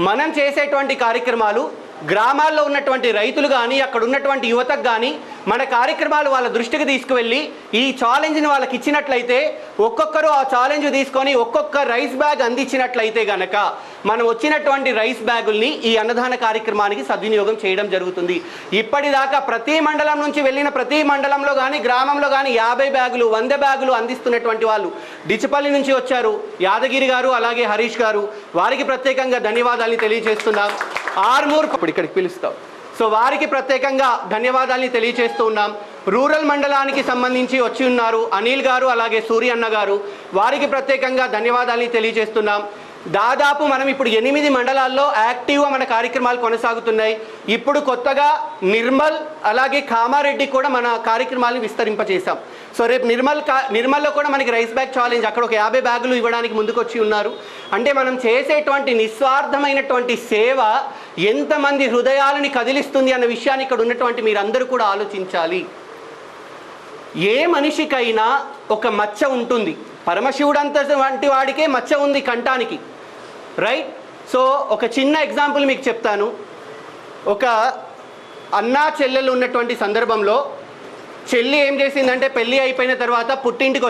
మనం చేసేటువంటి కార్యక్రమాలు గ్రామాల్లో ఉన్నటువంటి రైతులు కానీ అక్కడ ఉన్నటువంటి యువతకు కానీ మన కార్యక్రమాలు వాళ్ళ దృష్టికి తీసుకువెళ్ళి ఈ ఛాలెంజ్ని వాళ్ళకి ఇచ్చినట్లయితే ఒక్కొక్కరు ఆ ఛాలెంజ్ తీసుకొని ఒక్కొక్క రైస్ బ్యాగ్ అందించినట్లయితే గనక మనం వచ్చినటువంటి రైస్ బ్యాగుల్ని ఈ అన్నదాన కార్యక్రమానికి సద్వినియోగం చేయడం జరుగుతుంది. ఇప్పటిదాకా ప్రతి మండలం నుంచి వెళ్ళిన ప్రతి మండలంలో కానీ గ్రామంలో కానీ 50 బ్యాగులు 100 బ్యాగులు అందిస్తున్నటువంటి వాళ్ళు డిచిపల్లి నుంచి వచ్చారు. యాదగిరి గారు అలాగే హరీష్ గారు, వారికి ప్రత్యేకంగా ధన్యవాదాలు తెలియజేస్తున్నాం. ఆర్మూర్ ఇక్కడికి పిలుస్తాం. సో వారికి ప్రత్యేకంగా ధన్యవాదాలు తెలియజేస్తూ ఉన్నాం. రూరల్ మండలానికి సంబంధించి వచ్చి ఉన్నారు అనిల్ గారు అలాగే సూర్య అన్న గారు, వారికి ప్రత్యేకంగా ధన్యవాదాలు తెలియజేస్తున్నాం. దాదాపు మనం ఇప్పుడు 8 మండలాల్లో యాక్టివ్గా మన కార్యక్రమాలు కొనసాగుతున్నాయి. ఇప్పుడు కొత్తగా నిర్మల్ అలాగే కామారెడ్డి కూడా మన కార్యక్రమాలను విస్తరింపజేశాం. సో రేపు నిర్మల్లో కూడా మనకి రైస్ బ్యాగ్ ఛాలెంజ్ అక్కడ ఒక 50 బ్యాగులు ఇవ్వడానికి ముందుకొచ్చి ఉన్నారు. అంటే మనం చేసేటువంటి నిస్వార్థమైనటువంటి సేవ ఎంతమంది హృదయాలని కదిలిస్తుంది అన్న విషయాన్ని ఇక్కడ ఉన్నటువంటి మీరందరూ కూడా ఆలోచించాలి. ఏ మనిషికైనా ఒక మచ్చ ఉంటుంది. పరమశివుడంత వంటి వాడికే మచ్చ ఉంది కంఠానికి, రైట్? సో ఒక చిన్న ఎగ్జాంపుల్ మీకు చెప్తాను. ఒక అన్నా చెల్లెలు ఉన్నటువంటి సందర్భంలో చెల్లి ఏం చేసిందంటే పెళ్ళి అయిపోయిన తర్వాత పుట్టింటికి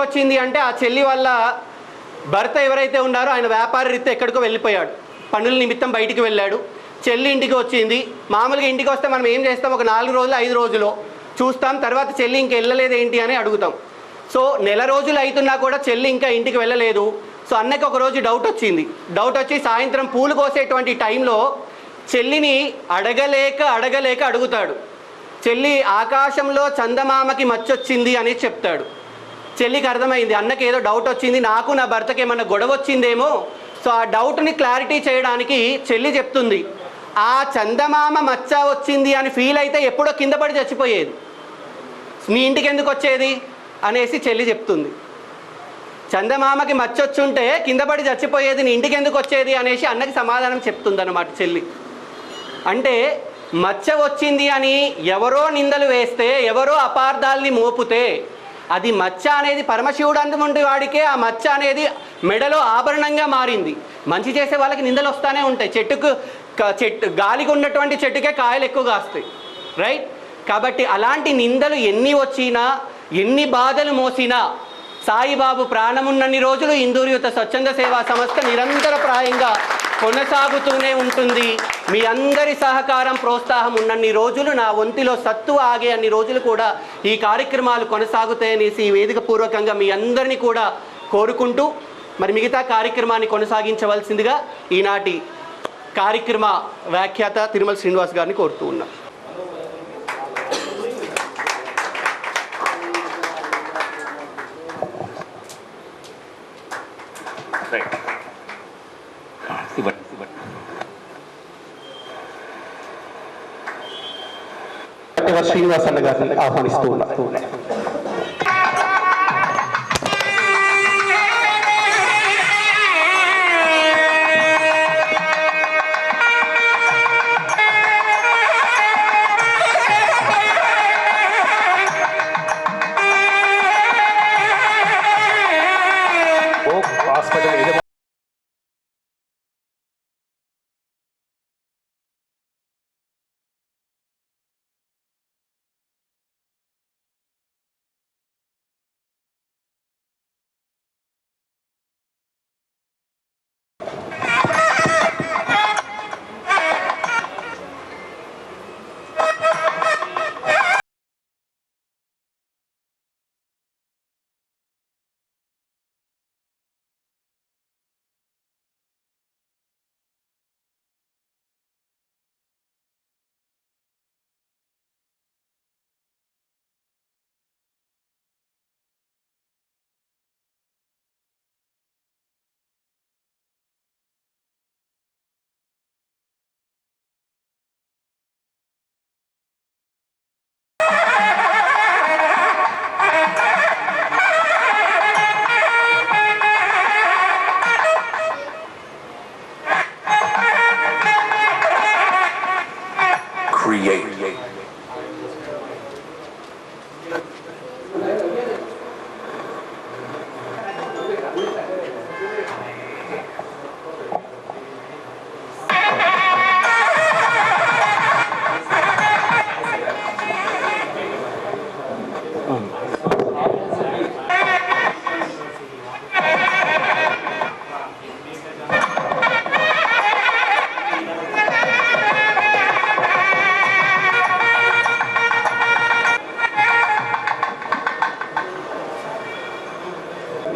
వచ్చింది అంటే ఆ చెల్లి వల్ల భర్త ఎవరైతే ఉన్నారో ఆయన వ్యాపార రీత్యా ఎక్కడికో వెళ్ళిపోయాడు, పనుల నిమిత్తం బయటికి వెళ్ళాడు. చెల్లి ఇంటికి వచ్చింది. మామూలుగా ఇంటికి వస్తే మనం ఏం చేస్తాం, ఒక 4 రోజులు 5 రోజులు చూస్తాం, తర్వాత చెల్లి ఇంక వెళ్ళలేదు ఏంటి అని అడుగుతాం. సో నెల రోజులు అవుతున్నా కూడా చెల్లి ఇంకా ఇంటికి వెళ్ళలేదు. సో అన్నకి ఒక రోజు డౌట్ వచ్చి సాయంత్రం పూలు కోసేటువంటి టైంలో చెల్లిని అడగలేక అడుగుతాడు. చెల్లి ఆకాశంలో చందమామకి మచ్చొచ్చింది అని చెప్తాడు. చెల్లికి అర్థమైంది అన్నకి ఏదో డౌట్ వచ్చింది, నాకు నా భర్తకి ఏమన్నా గొడవ వచ్చిందేమో. సో ఆ డౌట్ని క్లారిటీ చేయడానికి చెల్లి చెప్తుంది, ఆ చందమామ మచ్చ వచ్చింది అని ఫీల్ అయితే ఎప్పుడో కింద పడి చచ్చిపోయేది, మీ ఇంటికి ఎందుకు వచ్చేది అనేసి చెల్లి చెప్తుంది. చందమామకి మచ్చొచ్చుంటే కింద పడి చచ్చిపోయేది నీ ఇంటికి ఎందుకు వచ్చేది అనేసి అన్నకి సమాధానం చెప్తుందన్నమాట చెల్లి. అంటే మచ్చ వచ్చింది అని ఎవరో నిందలు వేస్తే, ఎవరో అపార్థాలని మోపుతే, అది మచ్చ అనేది పరమశివుడు అందుముండి వాడికే ఆ మచ్చ అనేది మెడలో ఆభరణంగా మారింది. మంచి చేసే వాళ్ళకి నిందలు వస్తూనే ఉంటాయి. చెట్టు గాలికి ఉన్నటువంటి చెట్టుకే కాయలు ఎక్కువ కాస్తాయి, రైట్? కాబట్టి అలాంటి నిందలు ఎన్ని వచ్చినా, ఎన్ని బాధలు మోసినా, సాయిబాబు ప్రాణమున్నన్ని రోజులు ఇందూరు యువత స్వచ్ఛంద సేవా సంస్థ నిరంతరప్రాయంగా కొనసాగుతూనే ఉంటుంది. మీ అందరి సహకారం, ప్రోత్సాహం ఉన్నన్ని రోజులు, నా ఒంటిలో సత్తు ఆగే అన్ని రోజులు కూడా ఈ కార్యక్రమాలు కొనసాగుతాయనేసి ఈ వేదిక పూర్వకంగా మీ అందరినీ కూడా కోరుకుంటూ, మరి మిగతా కార్యక్రమాన్ని కొనసాగించవలసిందిగా ఈనాటి కార్యక్రమ వ్యాఖ్యాత తిరుమల శ్రీనివాస్ గారిని కోరుతూ ఉన్నాం. శ్రీనివాస్ అన్న గారిని ఆహ్వానిస్తూ ఉన్నారు.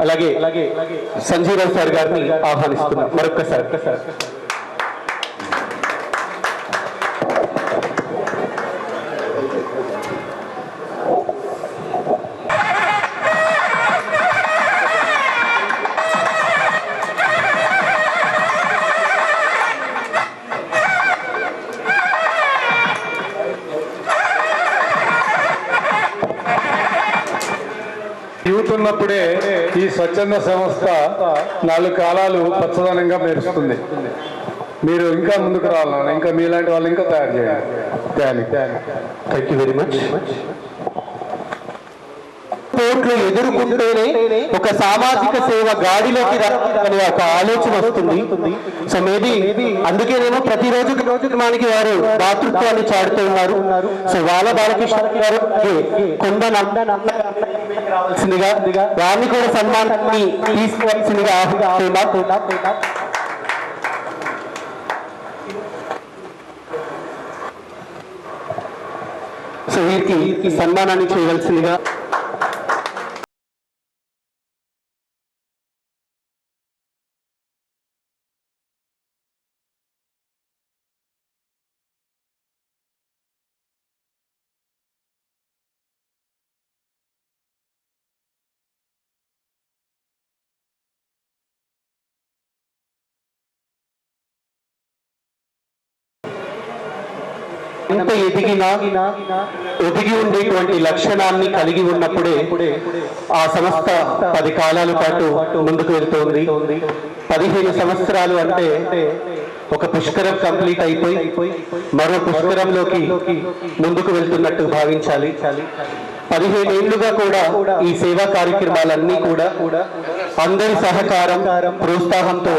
అలాగే సంజీవరావు సార్ గారిని ఆహ్వానిస్తున్నాం మరొక్కసారి. యూత్ ఉన్నప్పుడే ఈ స్వచ్ఛంద సంస్థ 4 కాలాలు పచ్చదనంగా మెరుస్తుంది. మీరు ఇంకా ముందుకు రావాలన్నా, ఇంకా మీలాంటి వాళ్ళు ఇంకా తయారు చేయాలి. Thank you very much. పోట్లు ఎదుర్కొంటేనే ఒక సామాజిక సేవ గాడిలోకి అనే ఒక ఆలోచన వస్తుంది. సో మేబీ అందుకేనేమో ప్రతిరోజు మనకి వారు దాతృత్వాన్ని చాటుతూ ఉన్నారు. సో వాళ్ళ బాలకృష్ణ గారు కొండ రావాల్సిందిగా, వారిని కూడా సన్మానాన్ని తీసుకోవాల్సిందిగా ఆహ్వానిస్తున్నాం. సో వీరికి సన్మానాన్ని చేయవలసిందిగా ఎంత ఎదిగినా ఎదిగి ఉండేటువంటి లక్షణాన్ని కలిగి ఉన్నప్పుడే ఆ సంస్థ 10 కాలాల పాటు ముందుకు వెళ్తుంది. 15 సంవత్సరాలు అంటే ఒక పుష్కరం కంప్లీట్ అయిపోయి మరో పుష్కరంలోకి ముందుకు వెళ్తున్నట్టు భావించాలి. 15 ఏళ్లుగా కూడా ఈ సేవా కార్యక్రమాలన్నీ కూడా అందరి సహకారం ప్రోత్సాహంతో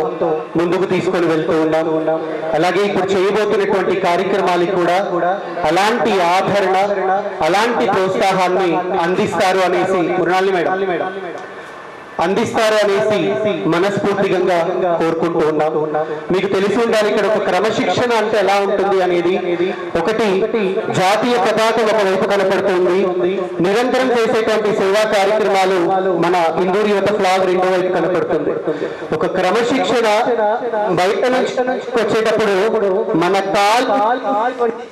ముందుకు తీసుకొని వెళ్తూ ఉన్నాం. అలాగే ఇప్పుడు చేయబోతున్నటువంటి కార్యక్రమాలకు కూడా అలాంటి ఆదరణ, అలాంటి ప్రోత్సాహాన్ని అందిస్తారు అనేసి మృణాలి మేడం అందిస్తారు అనేసి మనస్ఫూర్తిగా కోరుకుంటూ ఉన్నాం. మీకు తెలిసి ఉండాలి, ఇక్కడ ఒక క్రమశిక్షణ అంటే ఎలా ఉంటుంది అనేది. ఒకటి, జాతీయ పతాక ఒకవైపు కనపడుతుంది, నిరంతరం చేసేటువంటి సేవా కార్యక్రమాలు మన ఇందూరు యువత ఫ్లాగ్ రెండో వైపు కనపడుతుంది. ఒక క్రమశిక్షణ బయట నుంచి వచ్చేటప్పుడు మన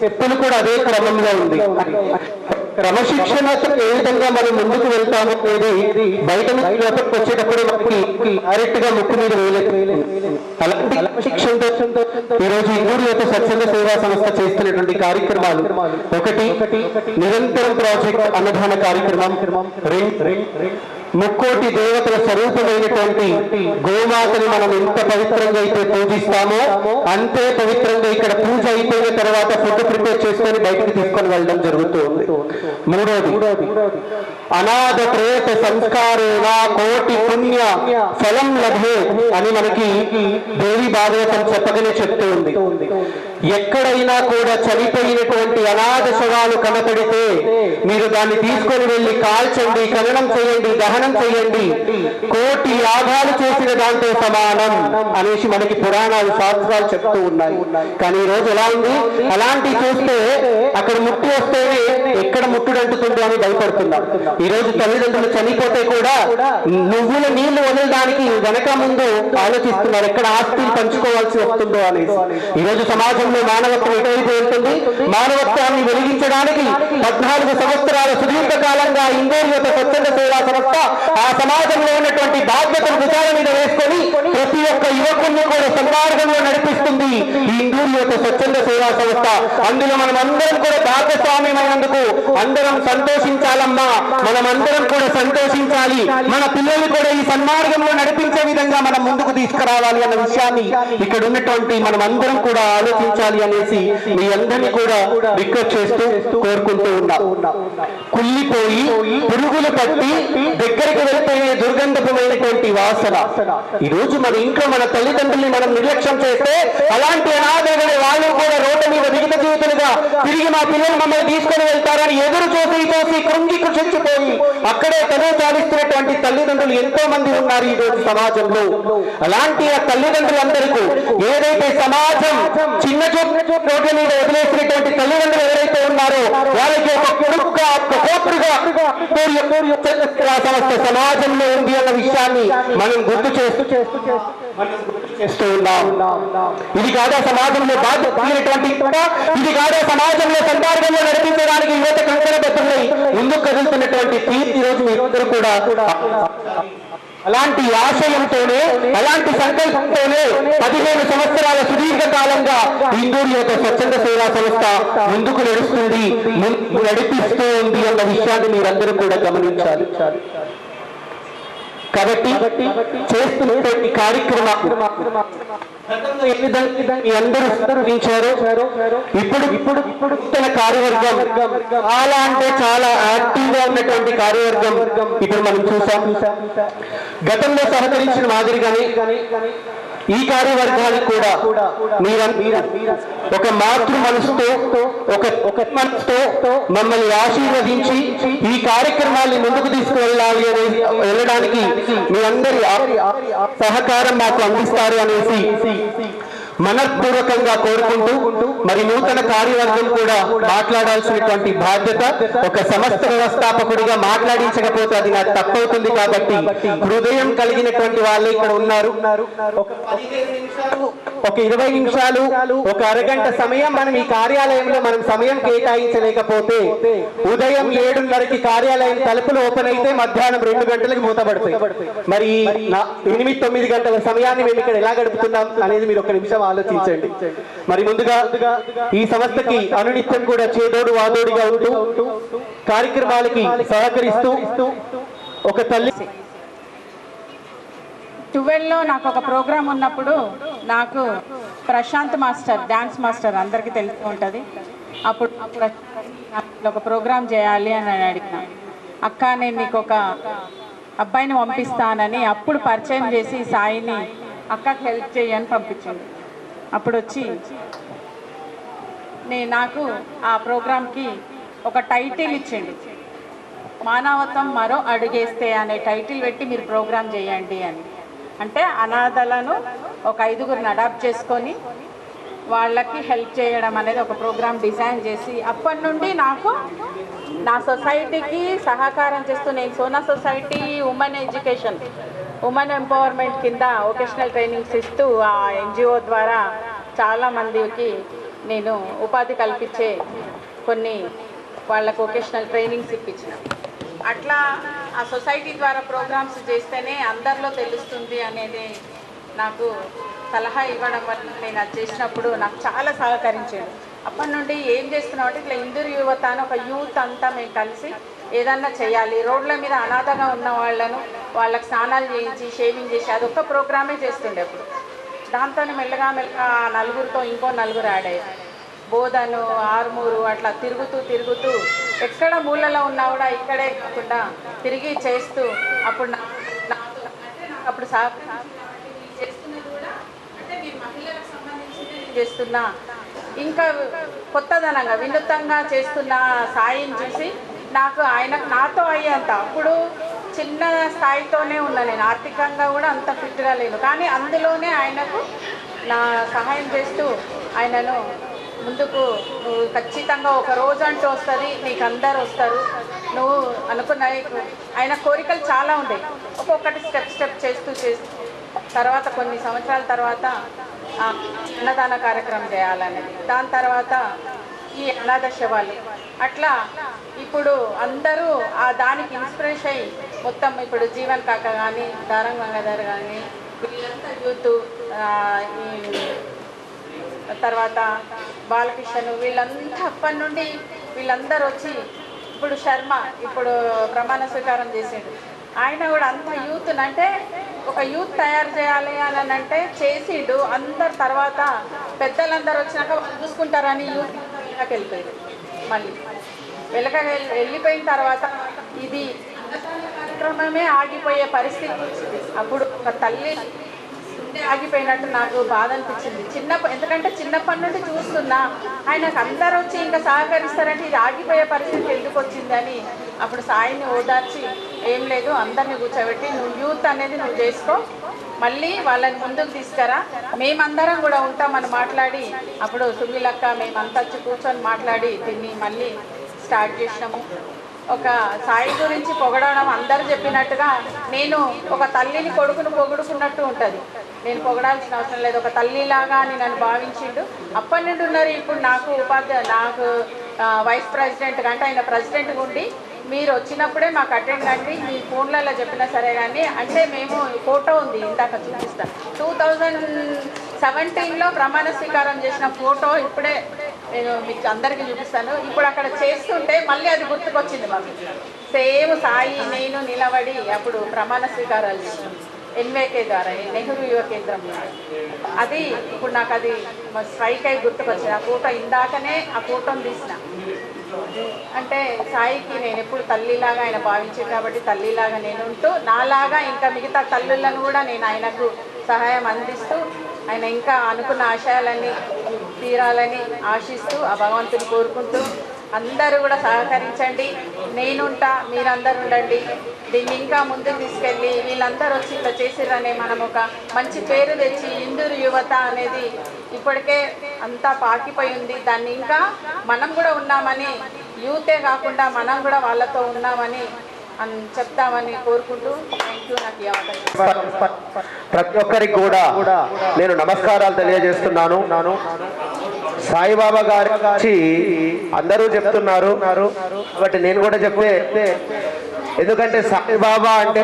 చెప్పులు కూడా అదే క్రమంలో ఉంది. క్రమశిక్షణతో ఏ విధంగా మనం ముందుకు వెళ్తామో అనేది బయట నుంచి వచ్చేటప్పుడు మనకి డైరెక్ట్ గా ముక్కు మీద వేయలేదు. అలాంటి క్రమశిక్షణతో ఈరోజు ఇందూరు యువత స్వచ్ఛంద సేవా సంస్థ చేస్తున్నటువంటి కార్యక్రమాలు, ఒకటి నిరంతరం ప్రాజెక్ట్ అన్నదాన కార్యక్రమం, ముక్కోటి దేవతల స్వరూపమైనటువంటి గోమాతని మనం ఎంత పవిత్రంగా అయితే పూజిస్తామో అంతే పవిత్రంగా ఇక్కడ పూజ అయిపోయిన తర్వాత ఫుడ్ ప్రిపేర్ చేసుకొని బయటకు తీసుకొని వెళ్ళడం జరుగుతుంది. మూడోది, అనాథ ప్రేత సంస్కారేణ కోటి పుణ్య ఫలం లభే అని మనకి దేవి భాగవతం చెప్పగానే చెప్తూ ఉంది. ఎక్కడైనా కూడా చనిపోయినటువంటి అనాథ శవాలు కనపడితే మీరు దాన్ని తీసుకొని వెళ్ళి కాల్చండి, ఖననం చేయండి, దహనం చేయండి, కోటి యాగాలు చేసిన దాంతో సమానం అనేసి మనకి పురాణాలు శాస్త్రాలు చెప్తూ ఉన్నాయి. కానీ ఈ రోజు ఎలా ఉంది, అలాంటివి చూస్తే అక్కడ ముట్టు వస్తేనే ఎక్కడ ముట్టుడు అంటుతుందో అని భయపడుతున్నారు. ఈ రోజు తల్లిదండ్రులు చనిపోతే కూడా నువ్వుల నీళ్లు వదలడానికి వెనక ముందు ఆలోచిస్తున్నారు, ఎక్కడ ఆస్తిని పంచుకోవాల్సి వస్తుందో అనేసి. ఈ రోజు సమాజంలో మానవత్వం ఎటువైపు వెళ్తుంది? మానవత్వాన్ని వెలిగించడానికి 14 సంవత్సరాల సుదీర్ఘకాలంగా ఇందూరు యువత స్వచ్ఛంద సేవా సంస్థ ఆ సమాజంలో ఉన్నటువంటి బాధ్యతను భుజాల మీద వేసుకొని ప్రతి ఒక్క యువకుడిని కూడా సన్మార్గంలో నడిపిస్తుంది ఈ ఇందూరు యువత స్వచ్ఛంద సేవా సంస్థ. అందులో మనం అందరం కూడా భాగస్వామ్యమైనందుకు అందరం సంతోషించాలమ్మా, మనం అందరం కూడా సంతోషించాలి. మన పిల్లల్ని కూడా ఈ సన్మార్గంలో నడిపించే విధంగా మనం ముందుకు తీసుకురావాలి అన్న విషయాన్ని ఇక్కడ ఉన్నటువంటి మనం అందరం కూడా ఆలోచించాలి అనేసి మీ అందరినీ కూడా రిక్వెస్ట్ చేస్తూ కోరుకుంటూ ఉన్నాం. కుళ్ళిపోయి పురుగులు పట్టి దగ్గరికి వెళ్తే దుర్గంధమైనటువంటి వాసన. ఈ రోజు మన ఇంట్లో మన తల్లిదండ్రుల్ని మనం నిర్లక్ష్యం చేస్తే అలాంటి అనాథులు వాళ్ళు కూడా రోడ్డు మీద విగత జీవితులుగా తిరిగి మా పిల్లలు మమ్మల్ని తీసుకొని వెళ్తారని ఎదురు చూసి కృంగి కృషించిపోయి అక్కడే చదువు సాధిస్తున్నటువంటి తల్లిదండ్రులు ఎంతో మంది ఉన్నారు ఈ రోజు సమాజంలో. అలాంటి ఆ తల్లిదండ్రులందరికీ ఏదైతే సమాజం చిన్న రోడ్ల మీద వదిలేసినటువంటి తల్లిదండ్రులు ఎవరైతే ఉన్నారో వాళ్ళకి ఒక కొడుకుగా ఒక కోపుడుగా సంస్థ సమాజంలో ఉంది అన్న విషయాన్ని మనం గుర్తు చేస్తూ ఉన్నాం. ఇది కాదా సమాజంలో బాధ్యతటువంటి, ఇది కాదా సమాజంలో సందర్భంలో నడిపించడానికి యువత కంకణబద్ధులై ముందుకు కదులుతున్నటువంటి తీర్పు ఈ రోజు మీరందరూ కూడా అలాంటి ఆశయంతోనే అలాంటి సంకల్పంతోనే 15 సంవత్సరాల సుదీర్ఘకాలంగా ఇందూరు యువత స్వచ్ఛంద సేవా సంస్థ ముందుకు నడుస్తుంది, నడిపిస్తూ ఉంది అన్న విషయాన్ని మీరందరూ కూడా గమనించాలి. కాబట్టి చేస్తున్నటువంటి కార్యక్రమం ఏ విధంగా మీ అందరూ స్మరించారో ఇప్పుడు తన కార్యవర్గం చాలా అంటే చాలా యాక్టివ్ గా ఉన్నటువంటి కార్యవర్గం ఇప్పుడు మనం చూసాం. గతంలో సహకరించిన మాదిరిగానే ఈ కార్యవర్గానికి కూడా ఒక మాతృ మనసుతో ఒక మనసుతో మమ్మల్ని ఆశీర్వదించి ఈ కార్యక్రమాన్ని ముందుకు తీసుకువెళ్ళాలి వెళ్ళడానికి మీ అందరి సహకారం మాకు అందిస్తారు అనేసి మనపూర్వకంగా కోరుకుంటూ మరి నూతన కార్యవర్గం కూడా మాట్లాడాల్సినటువంటి బాధ్యత ఒక సంస్థ వ్యవస్థాపకుడిగా మాట్లాడించకపోతే అది నాకు తప్పవుతుంది. కాబట్టి హృదయం కలిగినటువంటి వాళ్ళు ఇక్కడ ఉన్నారు. ఒక 15 నిమిషాలు ఒక 20 నిమిషాలు ఒక అరగంట సమయం మనం ఈ కార్యాలయంలో మనం సమయం కేటాయించలేకపోతే ఉదయం 7:30కి కార్యాలయం తలుపులు ఓపెన్ అయితే మధ్యాహ్నం 2 గంటలకు మూతపడతాయి. మరి 8-9 గంటల సమయాన్ని మేము ఇక్కడ ఎలా గడుపుతున్నాం అనేది మీరు ఒక నిమిషం ఆలోచించండి. మరి ముందుగా ఈ సంస్థకి అనునిత్యం కూడా చేదోడు వాదోడిగా ఉంటూ కార్యక్రమాలకి సహకరిస్తూ ఒక తల్లి 12లో నాకు ఒక ప్రోగ్రాం ఉన్నప్పుడు నాకు ప్రశాంత్ మాస్టర్ డ్యాన్స్ మాస్టర్ అందరికీ తెలిసి ఉంటుంది. అప్పుడు ఒక ప్రోగ్రాం చేయాలి అని అడిగిన అక్క నేను నీకు ఒక అబ్బాయిని పంపిస్తానని అప్పుడు పరిచయం చేసి సాయిని అక్కకి హెల్ప్ చేయని పంపించింది. అప్పుడు వచ్చి నాకు ఆ ప్రోగ్రాంకి ఒక టైటిల్ ఇచ్చిండు, మానవత్వం మరో అడుగేస్తే అనే టైటిల్ పెట్టి మీరు ప్రోగ్రాం చేయండి అని. అంటే అనాథలను ఒక 5గురిని అడాప్ట్ చేసుకొని వాళ్ళకి హెల్ప్ చేయడం అనేది ఒక ప్రోగ్రామ్ డిజైన్ చేసి అప్పటి నుండి నాకు నా సొసైటీకి సహకారం చేస్తూ నేను Sona society women education women empowerment కింద వొకేషనల్ ట్రైనింగ్స్ ఇస్తూ ఆ ఎన్జిఓ ద్వారా చాలామందికి నేను ఉపాధి కల్పించే కొన్ని వాళ్ళకు వొకేషనల్ ట్రైనింగ్స్ ఇప్పించిన. అట్లా ఆ సొసైటీ ద్వారా ప్రోగ్రామ్స్ చేస్తేనే అందరిలో తెలుస్తుంది అనేది నాకు సలహా ఇవ్వడం వల్ల నేను అది చేసినప్పుడు నాకు చాలా సహకరించాడు. అప్పటి నుండి ఏం చేస్తున్నాం అంటే ఇట్లా ఇందూరు యువత అని ఒక యూత్ అంతా మేము కలిసి ఏదన్నా చేయాలి, రోడ్ల మీద అనాథగా ఉన్న వాళ్ళను వాళ్ళకి స్నానాలు చేయించి షేవింగ్ చేసి అదొక్క ప్రోగ్రామే చేస్తుండే. అప్పుడు దాంతో మెల్లగా నలుగురితో ఇంకో నలుగురు యాడ్ అయ్యారు. బోధను ఆర్మూరు అట్లా తిరుగుతూ ఎక్కడ మూలలో ఉన్నా కూడా ఇక్కడే కాకుండా తిరిగి చేస్తూ అప్పుడు అప్పుడు చేస్తున్నది కూడా అంటే మీరు మహిళలకు సంబంధించి చేస్తున్నా ఇంకా కొత్తదనంగా వినూత్నంగా చేస్తున్న సాయిని చూసి నాకు నాతో అయ్యేంత అప్పుడు చిన్న స్థాయితోనే ఉన్నా, నేను ఆర్థికంగా కూడా అంత ఫిట్గా లేను, కానీ అందులోనే ఆయనకు నా సహాయం చేస్తూ ఆయనను ముందుకు నువ్వు ఖచ్చితంగా ఒక రోజు అంటూ వస్తుంది, నీకు అందరు వస్తారు, నువ్వు అనుకున్న ఆయన కోరికలు చాలా ఉండేవి. ఒక్కొక్కటి స్టెప్ చేస్తూ తర్వాత కొన్ని సంవత్సరాల తర్వాత అన్నదాన కార్యక్రమం చేయాలనేది, దాని తర్వాత ఈ అనాథ శవాలు అట్లా ఇప్పుడు అందరూ దానికి ఇన్స్పిరేషన్ అయ్యి మొత్తం ఇప్పుడు జీవన్ కాక కానీ దారం గంగాధర్ కానీ వీళ్ళంతా యూత్ తర్వాత బాలకృష్ణ వీళ్ళంతా అప్పటి నుండి వీళ్ళందరూ వచ్చి ఇప్పుడు శర్మ ఇప్పుడు ప్రమాణ స్వీకారం చేసాడు, ఆయన కూడా అంత యూత్ అంటే ఒక యూత్ తయారు చేయాలి అని అంటే చేసిండు. అందరు తర్వాత పెద్దలందరూ వచ్చినాక వాళ్ళు చూసుకుంటారని యూత్ వెనకకి వెళ్ళిపోయారు. మళ్ళీ వెళ్ళిపోయిన తర్వాత ఇది కార్యక్రమమే ఆగిపోయే పరిస్థితి వచ్చింది. అప్పుడు ఒక తల్లి ఆగిపోయినట్టు నాకు బాధ అనిపించింది. ఎందుకంటే చిన్నప్పటి నుండి చూస్తున్నా ఆయనకు అందరూ వచ్చి ఇంకా సహకరిస్తారంటే ఇది ఆగిపోయే పరిస్థితి ఎందుకు వచ్చిందని అప్పుడు సాయిని ఓదార్చి ఏం లేదు అందరినీ కూర్చోబెట్టి నువ్వు యూత్ అనేది నువ్వు చేసుకో, మళ్ళీ వాళ్ళని ముందుకు తీసుకురా, మేమందరం కూడా ఉంటామని మాట్లాడి అప్పుడు సుమిలక్క మేమంతా వచ్చి కూర్చొని మాట్లాడి దీన్ని మళ్ళీ స్టార్ట్ చేసినాము. ఒక సాయి గురించి పొగడడం అందరూ చెప్పినట్టుగా నేను ఒక తల్లిని కొడుకును పొగుడుకున్నట్టు ఉంటుంది, నేను పొగడాల్సిన అవసరం లేదు, ఒక తల్లిలాగా అని నన్ను భావించిండు. అప్పటి నుండి ఉన్నారు. ఇప్పుడు నాకు వైస్ ప్రెసిడెంట్ అంటే ఆయన ప్రెసిడెంట్ ఉండి మీరు వచ్చినప్పుడే మాకు అటెండ్ కండి, మీ ఫోన్లలో చెప్పినా సరే కానీ అంటే మేము ఫోటో ఉంది ఇందాక చూపిస్తాను, 2017లో ప్రమాణ స్వీకారం చేసిన ఫోటో ఇప్పుడే నేను మీకు అందరికీ చూపిస్తాను. ఇప్పుడు అక్కడ చేస్తుంటే మళ్ళీ అది గుర్తుకొచ్చింది మాకు, సేమ్ సాయి నేను నిలబడి అప్పుడు ప్రమాణ స్వీకారాలు చేసాం ఎన్వేకే ద్వారా నెహ్రూ యువ కేంద్రంలో. అది ఇప్పుడు నాకు అది స్ట్రైక్ అయి గుర్తుకొచ్చింది. ఆ ఫోటో ఇందాకనే ఆ ఫోటోని తీసిన. అంటే సాయికి నేను ఎప్పుడు తల్లిలాగా ఆయన భావించాను కాబట్టి తల్లిలాగా నేను ఉంటూ నాలాగా ఇంకా మిగతా తల్లులను కూడా నేను ఆయనకు సహాయం అందిస్తూ ఆయన ఇంకా అనుకున్న ఆశయాలన్నీ తీరాలని ఆశిస్తూ ఆ భగవంతుని కోరుకుంటూ అందరూ కూడా సహకరించండి, నేనుంటా మీరందరూ ఉండండి, దీన్ని ఇంకా ముందుకు తీసుకెళ్ళి వీళ్ళందరూ వచ్చి ఇట్లా చేసిరనే మనం ఒక మంచి పేరు తెచ్చి ఇందూరు యువత అనేది ఇప్పటికే అంతా పాకిపోయి ఉంది, దాన్ని ఇంకా మనం కూడా ఉన్నామని యూతే కాకుండా మనం కూడా వాళ్ళతో ఉన్నామని అని చెప్తామని కోరుకుంటూ థ్యాంక్ యూ. నాకు ఈ అవకాశం ప్రతి ఒక్కరికి కూడా నేను నమస్కారాలు తెలియజేస్తున్నాను. సాయిబాబా గారి గురించి అందరూ చెప్తున్నారు కాబట్టి నేను కూడా చెప్తే, ఎందుకంటే సాయిబాబా అంటే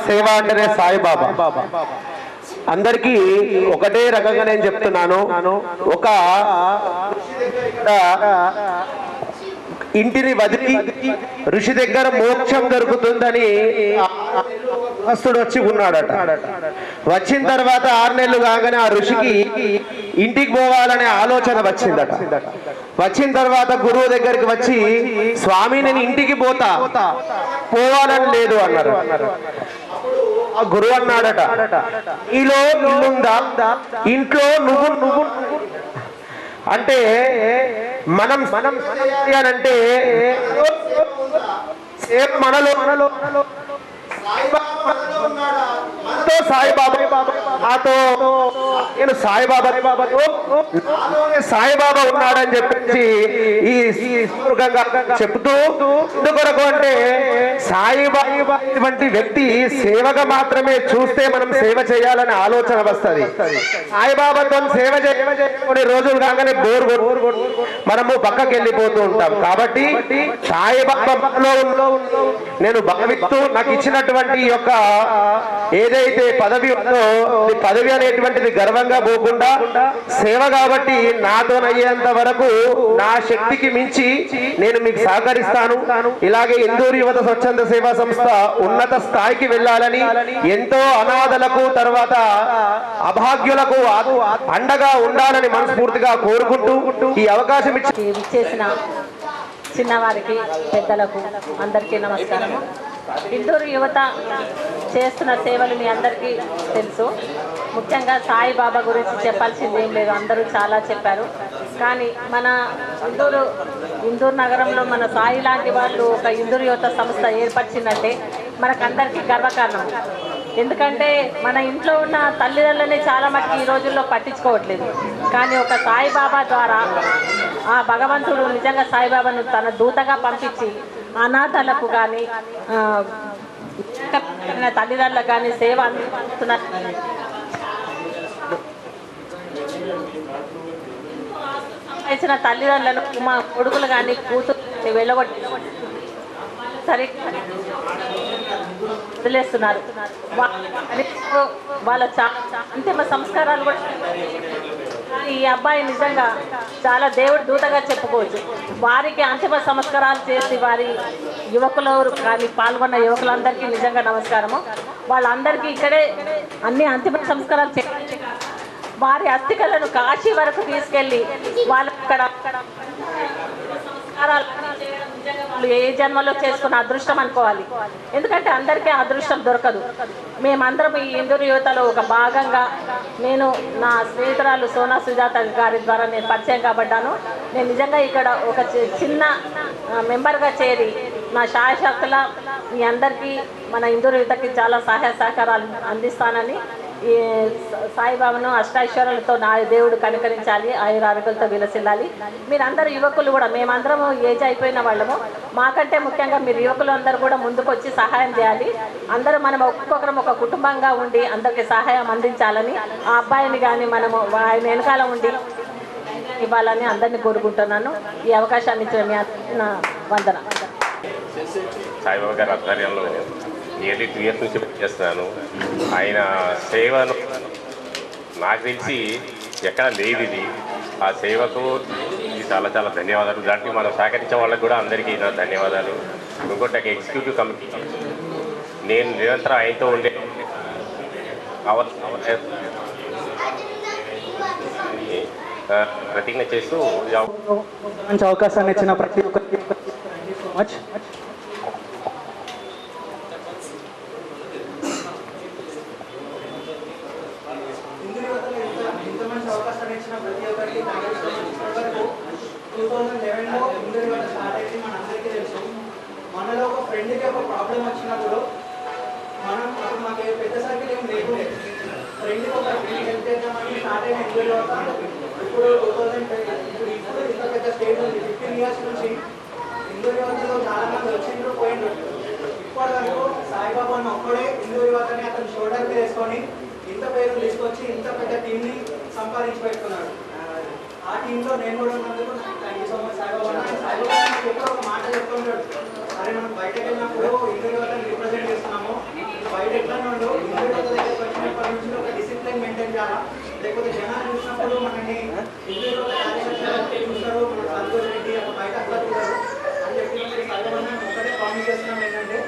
సేవ అంటేనే సాయిబాబా. అందరికీ ఒకటే రకంగా నేను చెప్తున్నాను. ఒక ఇంటిని వదిలి ఋషి దగ్గర మోక్షం దొరుకుతుందని భక్తుడు వచ్చి ఉన్నాడట. వచ్చిన తర్వాత 6 నెలలు కాగానే ఆ ఋషికి ఇంటికి పోవాలనే ఆలోచన వచ్చిందట. వచ్చిన తర్వాత గురువు దగ్గరికి వచ్చి, స్వామి నేను ఇంటికి పోవాలని లేదు అన్నారు. ఆ గురువు అన్నాడట, నీలో ఇల్లుందా, ఇంట్లో నువ్వు అంటే మనం అంటే మనలో సాయిబాబా నాతో నేను సాయిబాబా ఉన్నాడని చెప్పేసి ఈ చెప్తూ, ఎందుకొరకు అంటే సాయిబాబా ఇటువంటి వ్యక్తి సేవగా మాత్రమే చూస్తే మనం సేవ చేయాలనే ఆలోచన వస్తుంది. సాయిబాబాతో సేవ కొన్ని రోజులు కాగానే బోర్ మనము పక్కకి వెళ్ళిపోతూ ఉంటాం. కాబట్టి సాయిబాబాలో నేను భావిస్తూ నాకు ఇచ్చినటువంటి యొక్క ఏదైతే పదవి ఉందో, పదవి అనేటువంటిది గర్వంగా పోకుండా సేవ కాబట్టి నాతోనయ్యేంత వరకు నా శక్తికి మించి నేను మీకు సహకరిస్తాను. ఇలాగే ఇందూరు యువత స్వచ్ఛంద సేవా సంస్థ ఉన్నత స్థాయికి వెళ్ళాలని, ఎంతో అనాథలకు తర్వాత అభాగ్యులకు అండగా ఉండాలని మనస్ఫూర్తిగా కోరుకుంటూ ఈ అవకాశం ఇచ్చేసిన చిన్నవారికి పెద్దలకు అందరికీ నమస్కారము. ఇందూరు యువత చేస్తున్న సేవలు మీ అందరికీ తెలుసు. ముఖ్యంగా సాయిబాబా గురించి చెప్పాల్సింది ఏం లేదు, అందరూ చాలా చెప్పారు. కానీ మన ఇందూరు నగరంలో మన సాయి లాంటి వాళ్ళు ఒక ఇందూరు యువత సంస్థ ఏర్పరిచిందంటే మనకందరికీ గర్వకారణం. ఎందుకంటే మన ఇంట్లో ఉన్న తల్లిదండ్రులని చాలా మటుకు ఈ రోజుల్లో పట్టించుకోవట్లేదు. కానీ ఒక సాయిబాబా ద్వారా ఆ భగవంతుడు నిజంగా సాయిబాబాను తన దూతగా పంపించి అనాథలకు కానీ తల్లిదండ్రులకు కానీ సేవ అందిస్తున్నారు. సంపాదించిన తల్లిదండ్రులను మా కొడుకులు కానీ కూతురు వెళ్ళగొట్టి సరే వదిలేస్తున్నారు. వాళ్ళ అంతిమ సంస్కారాలు కూడా ఈ అబ్బాయి నిజంగా చాలా దేవుడి దూతగా చెప్పుకోవచ్చు. వారికి అంతిమ సంస్కారాలు చేసి వారి యువకులు కానీ పాల్గొన్న యువకులందరికీ నిజంగా నమస్కారము. వాళ్ళందరికీ ఇక్కడే అన్ని అంతిమ సంస్కారాలు చేయాలి. వారి అస్థికలను కాశీ వరకు తీసుకెళ్ళి వాళ్ళు అక్కడ సంస్కారాలు వాళ్ళు ఏ జన్మలో చేసుకున్న అదృష్టం అనుకోవాలి. ఎందుకంటే అందరికీ అదృష్టం దొరకదు. మేమందరం ఈ ఇందూరు యువతలో ఒక భాగంగా నేను నా స్నేహితురాలు సోనా సుజాత గారి ద్వారా నేను పరిచయం కాబడ్డాను. నేను నిజంగా ఇక్కడ ఒక చిన్న మెంబర్గా చేరి నా శాయశక్తుల మీ అందరికీ మన ఇందూరు యువతకి చాలా సహాయ సహకారాలు అందిస్తానని ఈ సాయిబాబాను అష్టైశ్వర్యాలతో నా దేవుడు కనుకరించాలి, ఆయుర ఆరోగ్యాలతో విలసిల్లాలి. మీరందరూ యువకులు కూడా, మేమందరము ఏజ్ అయిపోయిన వాళ్ళము, మాకంటే ముఖ్యంగా మీరు యువకులు అందరూ కూడా ముందుకు వచ్చి సహాయం చేయాలి. అందరూ మనం ఒక్కొక్కరం ఒక కుటుంబంగా ఉండి అందరికీ సహాయం అందించాలని, ఆ అబ్బాయిని కానీ మనము ఆయన వెనకాల ఉండి ఇవ్వాలని అందరినీ కోరుకుంటున్నాను. ఈ అవకాశాన్ని ఇచ్చిన మీ అందరికీ వందన. సాయిబాబా గారి ఆధ్వర్యంలో నియర్లీ 2 years నుంచి చేస్తున్నాను. ఆయన సేవను నాకు తెలిసి ఎక్కడ లేదు ఇది. ఆ సేవకు చాలా చాలా ధన్యవాదాలు. దానికి మనం సహకరించే వాళ్ళకి కూడా అందరికీ నా ధన్యవాదాలు. ఇంకోటి ఎగ్జిక్యూటివ్ కమిటీ నేను నిరంతరం ఆయనతో ఉండే ప్రతిజ్ఞ చేస్తూ మంచి అవకాశాన్ని ఇచ్చిన ప్రతి ఒక్కరికి మచ్. మనలో ఒక ఫ్రెండ్కి ఒక ప్రాబ్లం వచ్చినప్పుడు మనం మాకు పెద్ద సర్కిల్ ఏం లేకుండే, ఫ్రెండ్కి ఒక హెల్ప్ చేద్దామని స్టార్ట్ అయిన ఇప్పుడు 2000 ఇప్పుడు ఇంత పెద్ద స్టేట్ ఉంది. 15 years నుంచి ఇందూరు యువతలో చాలా మంది వచ్చిండ్రు పోయిండ్రు. ఇప్పటి వరకు సాయిబాబా అన్న ఒక్కడే హిందూ యువతని అతను షోల్డర్ మీద వేసుకొని ఇంత పేరు తీసుకొచ్చి ఇంత పెద్ద టీంని సంపాదించి పెట్టుకున్నాడు. ఆ టీంలో నేను కూడా ఉన్నందుకు thank you so much Saibaba అన్న. సాయిబాబా అన్న ఎప్పుడో ఒక మాట చెప్తుంటాడు, అరే మనం బయటకు వెళ్ళినప్పుడు హిందూ యువతని రిప్రజెంట్ చేస్తున్నాము, బయట ఎట్లా ఉండు హిందూ యువత దగ్గరికి వచ్చినప్పటి నుంచి ఒక డిసిప్లిన్ మెయింటైన్ చేయాలా, లేకపోతే జనాలు చూసినప్పుడు మనల్ని హిందూ యువత కార్యకర్తలు చూస్తారు, మన సంతోష్ రెడ్డి ఒక బయట అట్లా చూడరు అని చెప్పి సాయిబాబా అన్న ఒకటే ప్రామిస్ చేస్తున్నాం ఏంటంటే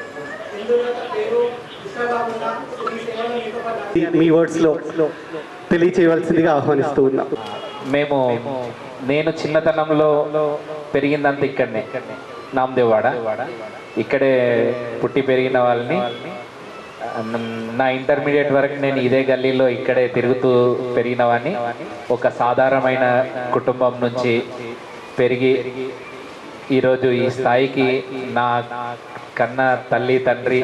హిందూ యువత పేరు డిస్టర్బ్ కాకుండా ఈ సేవలో మీతో పాటు మీ వర్డ్స్లో తెలియచేయవలసిందిగా ఆహ్వానిస్తూ ఉన్నాం. నేను చిన్నతనంలో పెరిగిందంతా ఇక్కడనే, నామదేవాడ. ఇక్కడే పుట్టి పెరిగిన వాళ్ళని. నా ఇంటర్మీడియట్ వరకు నేను ఇదే గల్లీలో ఇక్కడే తిరుగుతూ పెరిగిన వాడిని. ఒక సాధారణమైన కుటుంబం నుంచి పెరిగి ఈరోజు ఈ స్థాయికి నా కన్న తల్లి తండ్రి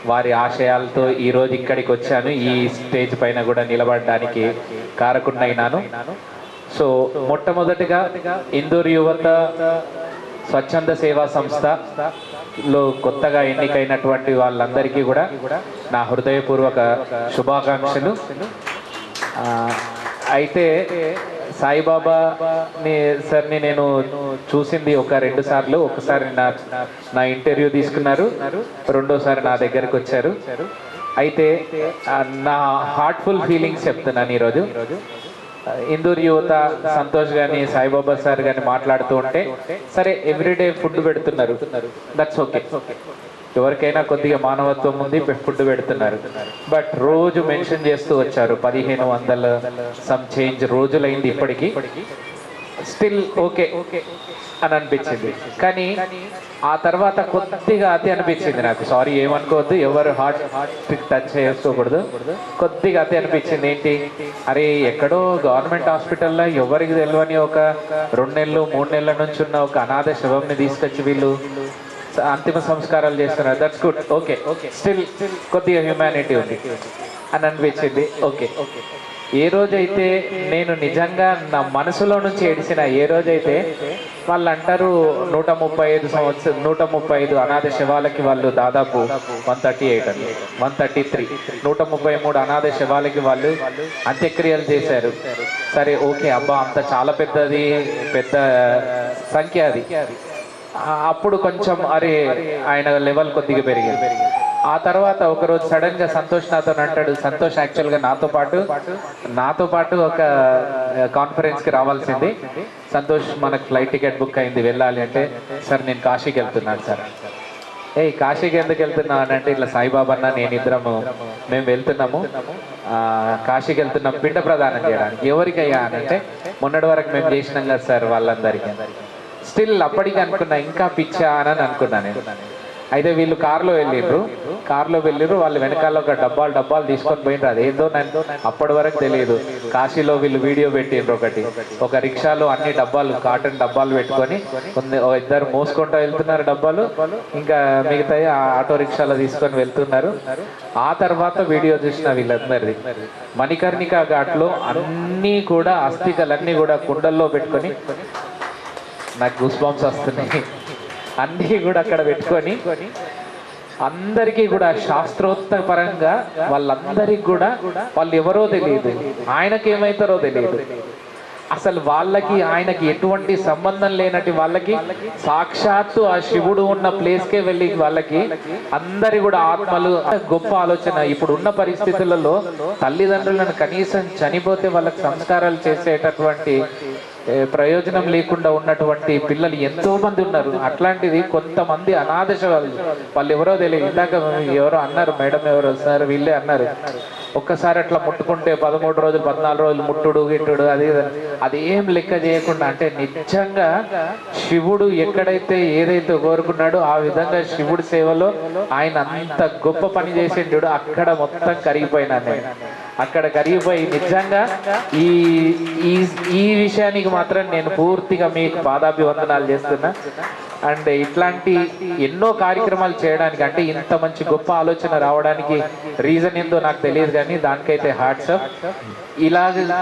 వారి ఆశయాలతో ఈరోజు ఇక్కడికి వచ్చాను. ఈ స్టేజ్ పైన కూడా నిలబడడానికి కారకున్నైనాను. సో మొట్టమొదటిగా ఇందూరు యువత స్వచ్ఛంద సేవా సంస్థలో కొత్తగా ఎన్నికైనటువంటి వాళ్ళందరికీ కూడా నా హృదయపూర్వక శుభాకాంక్షలు. అయితే సాయిబాబాని సార్ని నేను చూసింది ఒక 2 సార్లు. ఒకసారి నా ఇంటర్వ్యూ తీసుకున్నారు, రెండోసారి నా దగ్గరకు వచ్చారు. అయితే నా హార్ట్ఫుల్ ఫీలింగ్స్ చెప్తున్నాను ఈరోజు. ఇందూరు యువత సంతోష్ గాని సాయిబాబా సార్ గాని మాట్లాడుతూ ఉంటే, సరే ఎవ్రీడే ఫుడ్ పెడుతున్నారు, దట్స్ ఓకే, ఎవరికైనా కొద్దిగా మానవత్వం ఉంది, ఫుడ్ పెడుతున్నారు. బట్ రోజు మెన్షన్ చేస్తూ వచ్చారు 1500 సమ్ చేంజ్ రోజులైంది ఇప్పటికీ, స్టిల్ ఓకే అని అనిపించింది. కానీ ఆ తర్వాత కొద్దిగా అతి అనిపించింది నాకు. సారీ ఏమనుకోవద్దు, ఎవరు హార్ట్ టచ్ చేసుకోకూడదు. కొద్దిగా అతి అనిపించింది. ఏంటి, అరే ఎక్కడో గవర్నమెంట్ హాస్పిటల్లో ఎవరికి తెలియని ఒక 2 నెలలు 3 నెలల నుంచి ఉన్న ఒక అనాథ శవంని తీసుకొచ్చి వీళ్ళు అంతిమ సంస్కారాలు చేస్తున్నారు. దట్స్ గుడ్, ఓకే, స్టిల్ కొద్దిగా హ్యూమానిటీ ఉంది అని అనిపించింది. ఓకే, ఏ రోజైతే నేను నిజంగా నా మనసులో నుంచి ఏడిసిన, ఏ రోజైతే వాళ్ళు అంటారు 135 అనాథ శవాలకి వాళ్ళు దాదాపు 138 అండి, 133, 133 అనాథ శవాలకి వాళ్ళు అంత్యక్రియలు చేశారు. సరే ఓకే, అబ్బా అంత చాలా పెద్ద సంఖ్య అది. అప్పుడు కొంచెం అరే ఆయన లెవెల్ కొద్దిగా పెరిగింది. ఆ తర్వాత ఒకరోజు సడన్ గా సంతోష్ నాతో అంటాడు, సంతోష్ యాక్చువల్గా నాతో పాటు ఒక కాన్ఫరెన్స్కి రావాల్సింది. సంతోష్ మనకు ఫ్లైట్ టికెట్ బుక్ అయింది, వెళ్ళాలి అంటే, సార్ నేను కాశీకి వెళ్తున్నాను సార్. కాశీకి ఎందుకు వెళ్తున్నావు అని అంటే, ఇట్లా సాయిబాబా అన్న మేము వెళ్తున్నాము, కాశీకి వెళ్తున్నాం పిండ ప్రదానం చేయడానికి. ఎవరికయ్యా అని అంటే, మొన్నటి వరకు మేము చేసినాం కదా సార్ వాళ్ళందరికీ. స్టిల్ అప్పటికి అనుకున్నా ఇంకా పిచ్చా అని అనుకున్నాను నేను. అయితే వీళ్ళు కార్లో వెళ్ళిర్రు, వాళ్ళు వెనకాల ఒక డబ్బాలు తీసుకొని పోయినరు. అదేందో నేను అప్పటి వరకు తెలియదు. కాశీలో వీళ్ళు వీడియో పెట్టిండ్రు, ఒక రిక్షాలో అన్ని కాటన్ డబ్బాలు పెట్టుకొని ఇద్దరు మోసుకుంటూ వెళ్తున్నారు డబ్బాలు, ఇంకా మిగతా ఆటో రిక్షాలో తీసుకొని వెళ్తున్నారు. ఆ తర్వాత వీడియో చూసిన వీళ్ళందరిది మణికర్ణికా ఘాట్లో అన్నీ కూడా అస్థికలన్నీ కూడా కుండల్లో పెట్టుకొని, నాకు గూస్ బంప్స్ వస్తున్నాయి, అన్నీ కూడా అక్కడ పెట్టుకొని అందరికీ కూడా శాస్త్రోక్తపరంగా వాళ్ళందరికీ కూడా వాళ్ళు ఎవరో తెలియదు, ఆయనకి ఏమవుతారో తెలియదు, అసలు వాళ్ళకి ఆయనకి ఎటువంటి సంబంధం లేనట్టు వాళ్ళకి సాక్షాత్తు ఆ శివుడు ఉన్న ప్లేస్కే వెళ్ళి వాళ్ళకి అందరి కూడా ఆత్మలు. గొప్ప ఆలోచన. ఇప్పుడు ఉన్న పరిస్థితులలో తల్లిదండ్రులను కనీసం చనిపోతే వాళ్ళకి సంస్కారాలు చేసేటటువంటి ప్రయోజనం లేకుండా ఉన్నటువంటి పిల్లలు ఎంతో మంది ఉన్నారు. అట్లాంటిది కొంతమంది అనాథ వాళ్ళు ఎవరో తెలియదు. ఇందాక ఎవరో అన్నారు, మేడం ఎవరో సార్ వీళ్ళే అన్నారు, ఒక్కసారి అట్లా ముట్టుకుంటే 13 రోజులు 14 రోజులు ముట్టుడు గిట్టుడు అది ఏం లెక్క చేయకుండా, అంటే నిజంగా శివుడు ఎక్కడైతే ఏదైతే కోరుకున్నాడో ఆ విధంగా శివుడి సేవలో ఆయన అంత గొప్ప పని చేసిండు. అక్కడ మొత్తం కరిగిపోయినాను నేను, అక్కడ కరిగిపోయి నిజంగా ఈ విషయానికి మాత్రం నేను పూర్తిగా మీకు పాదాభివందనాలు చేస్తున్నా. అండ్ ఇట్లాంటి ఎన్నో కార్యక్రమాలు చేయడానికి, అంటే ఇంత మంచి గొప్ప ఆలోచన రావడానికి రీజన్ ఏందో నాకు తెలియదు, కానీ దానికైతే హ్యాట్స్ ఆఫ్.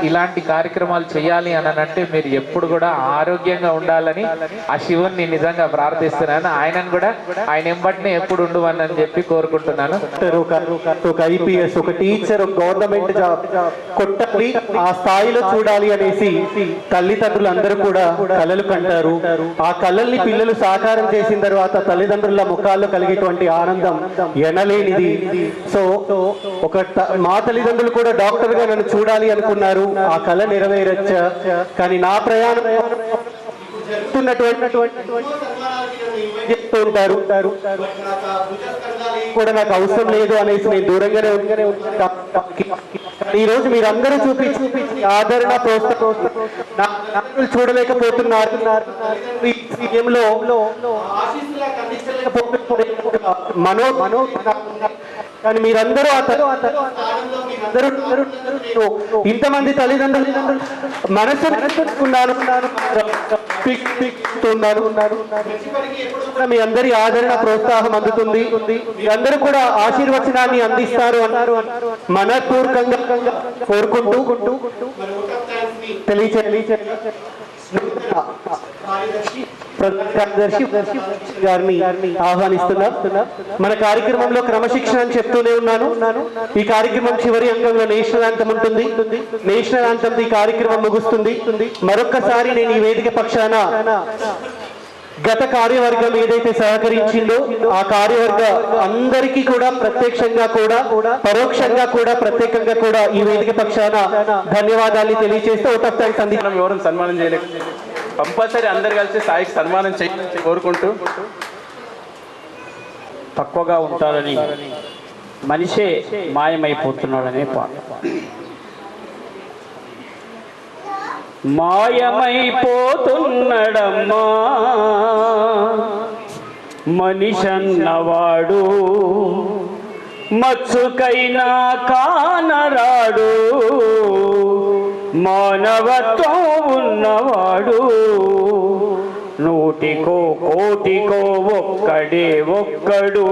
ఇలాంటి కార్యక్రమాలు చేయాలి అని అంటే మీరు ఎప్పుడు కూడా ఆరోగ్యంగా ఉండాలని ఆ శివుని నిజంగా ప్రార్థిస్తున్నాను. ఆయనను కూడా ఆయన ఎంబటినే ఎప్పుడు ఉండవని చెప్పి కోరుకుంటున్నాను. ఒక ఐపీఎస్, ఒక టీచర్, ఒక గవర్నమెంట్ జాబ్ కొట్టాలి, ఆ స్థాయిలో చూడాలి అనేసి తల్లిదండ్రులు అందరూ కూడా కలలు కంటారు. ఆ కళల్ని పిల్లలు సాకారం చేసిన తర్వాత తల్లిదండ్రుల ముఖాల్లో కలిగేటువంటి ఆనందం ఎనలేనిది. సో మా తల్లిదండ్రులు కూడా డాక్టర్ గా నన్ను చూడాలి అనుకున్నారు, ఆ కళ నెరవేరచ్చా. కానీ నా ప్రయాణం చెప్తూ ఉంటారు కూడా నాకు అవసరం లేదు అనేసి నేను దూరంగానే ఈ రోజు మీరందరూ చూపించి ఆదరణ ప్రోత్సాహం చూడలేకపోతున్నారు. మనో కానీ మీరందరూ ఇంతమంది తల్లిదండ్రులు మనసు మీ అందరి ఆదరణ ప్రోత్సాహం అందుతుంది. అందరూ కూడా ఆశీర్వచనాన్ని అందిస్తారు అన్నారు మనపూర్వకంగా కోరుకుంటూ తెలియచేయాలి. కార్యదర్శి గారిని ఆహ్వానిస్తున్నా. మన కార్యక్రమంలో క్రమశిక్షణ అని చెప్తూనే ఉన్నాను. ఈ కార్యక్రమం చివరి అంగంలో నేషనల్ యాంథమ్ ఉంటుంది. నేషనల్ యాంథమ్ ఈ కార్యక్రమం ముగుస్తుంది. మరొక్కసారి నేను ఈ వేదిక పక్షాన గత కార్యవర్గం ఏదైతే సహకరించిందో ఆ కార్యవర్గ అందరికీ కూడా ప్రత్యక్షంగా కూడా పరోక్షంగా కూడా ప్రత్యేకంగా కూడా ఈ వేదిక పక్షాన ధన్యవాదాలు తెలియజేస్తూ అవుట్ ఆఫ్ థ్యాంక్స్ అంది. ఎవరు సన్మానం చేయలేదు, కంపల్సరీ అందరు కలిసి స్థాయికి సన్మానం చేయాలని కోరుకుంటూ, తక్కువగా ఉంటాడని మనిషే మాయమైపోతున్నాడనే పాట. మాయమైపోతున్నడమ్మా మనిషన్నవాడు, మచ్చుకైనా కానరాడు, మానవత్వం ఉన్నవాడు, నూటికో కోటికో ఒక్కడే ఒక్కడు,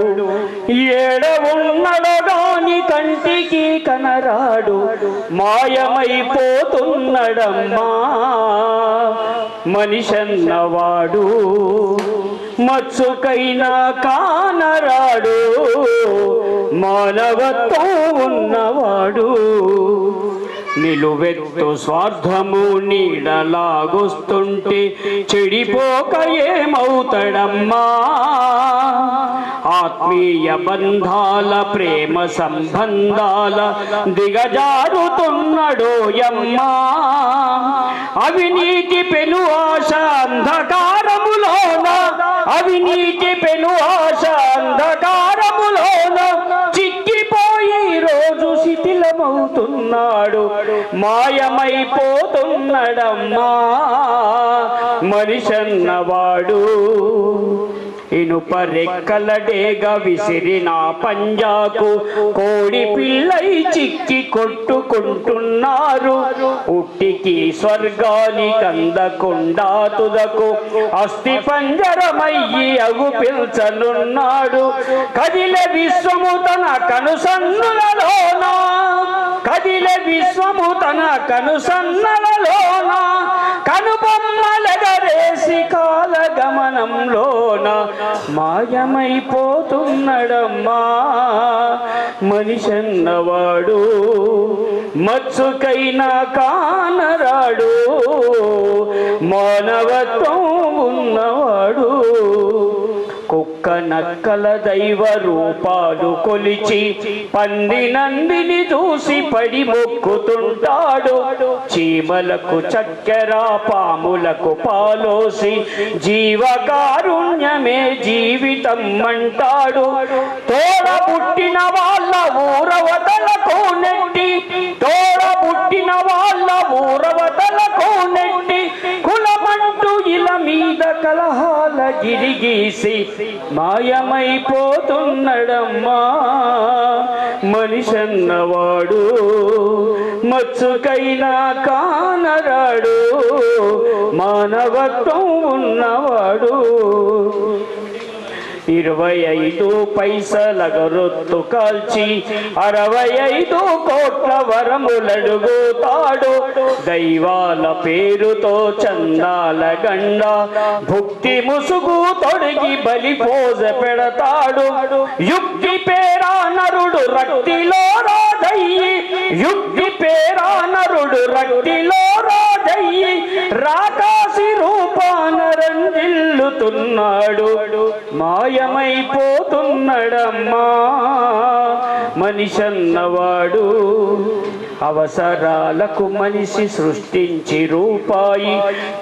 ఏడ ఉన్నడో గాని కంటికి కనరాడు, మాయమైపోతున్నడమ్మా మనిషన్నవాడు, మచ్చుకైనా కానరాడు, మానవత్వం ఉన్నవాడు, నిలువెత్తు స్వార్థము నీడలాగొస్తుంటే చెడిపోక ఏమవుతాడమ్మా, ఆత్మీయ బంధాల ప్రేమ సంబంధాల దిగజారుతున్నాడోయమ్మా, అవినీతి పెను ఆశ అంధకారములోన, అవినీతి పెను ఆశ అంధకారములోన చిక్కిపోయి రోజు శిథిలమవుతున్నాడు, మాయమైపోతున్నడమ్మా మనిషన్నవాడు. ఇనుప రెక్కలడేగా విసిరిన పంజాకు కోడి పిల్లై చిక్కి కొట్టుకుంటున్నారు, ఉట్టికి స్వర్గానికి అందకుండా తుదకు అస్థి పంజరమయ్యి అగు పిల్చనున్నాడు, కదిలే విశ్వము తన కనుసన్నులలోన, కదిలే విశ్వము తన కనుసన్నలలోన, కనుబొమ్మలగరేసి కాల గమనంలోన మాయమైపోతున్నడమ్మా మనిషన్నవాడు, మచ్చుకైనా కానరాడు, మానవత్వం ఉన్నవాడు, కుక్క నక్కల దైవ రూపాలు కొలిచి పంది నందిని చూసి పడి మొక్కుతుంటాడు, చీమలకు చక్కెర పాములకు పాలోసి జీవకారుణ్యమే జీవితం అంటాడు, తోడ పుట్టిన వాళ్ళ ఊరవతలకు నెట్టి, తోడ పుట్టిన వాళ్ళ ఊరవతలకు నెట్టి కులమంటూ ఇలా మీద కలహాల గిరిగీసి మాయమైపోతున్నడమ్మా మనిషన్నవాడు, మచ్చుకైనా కానరాడు మానవత్వం ఉన్నవాడు 25 పైసల గొరొత్తు కాల్చి 65 కోట్ల వరములడుగుతాడు దైవాల పేరుతో చందాల గండ భుక్తి ముసుగు తొడిగి బలి పోజ పెడతాడు యుక్తి పేరా నరుడు రక్తిలో రాదయ్యి యుక్తి పేరా నరుడు రక్తిలో రాదయ్యి రాకాసి రూపాన రంజిల్లుతున్నాడు మాయమైపోతున్నడమ్మా మనిషన్నవాడు అవసరాలకు మనిషి సృష్టించి రూపాయి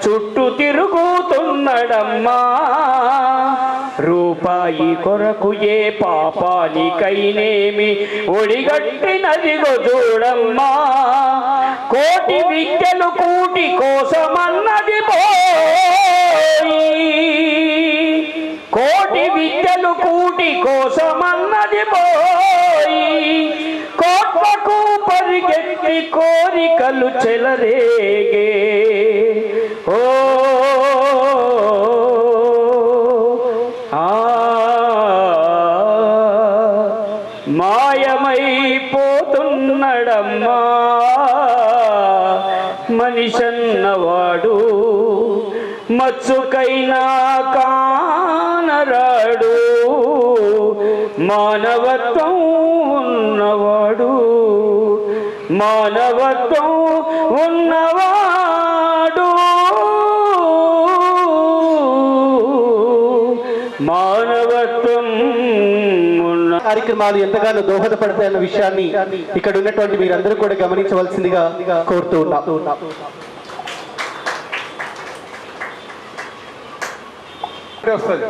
చుట్టూ తిరుగుతున్నడమ్మా రూపాయి కొరకు ఏ పాపానికైనేమి ఒడిగట్టినదిగో చూడమ్మా కోటి విద్యలు కూటి కోసమన్నది కోటి విద్యలు కూటి కోసమన్నది పోయి కోట్లకు పరిగెత్తి కోరికలు చెలరేగే ఓ మాయమైపోతున్నడమ్మా మనిషన్నవాడు మచ్చుకైనా కానరాడు మానవత్వం ఉన్నవాడు మానవత్వం ఉన్నవాడు మానవత్వం కార్యక్రమాలు ఎంతగానో దోహదపడతాయన్న విషయాన్ని ఇక్కడ ఉన్నటువంటి మీరందరూ కూడా గమనించవలసిందిగా కోరుతూ ఉన్నాం. వస్తుంది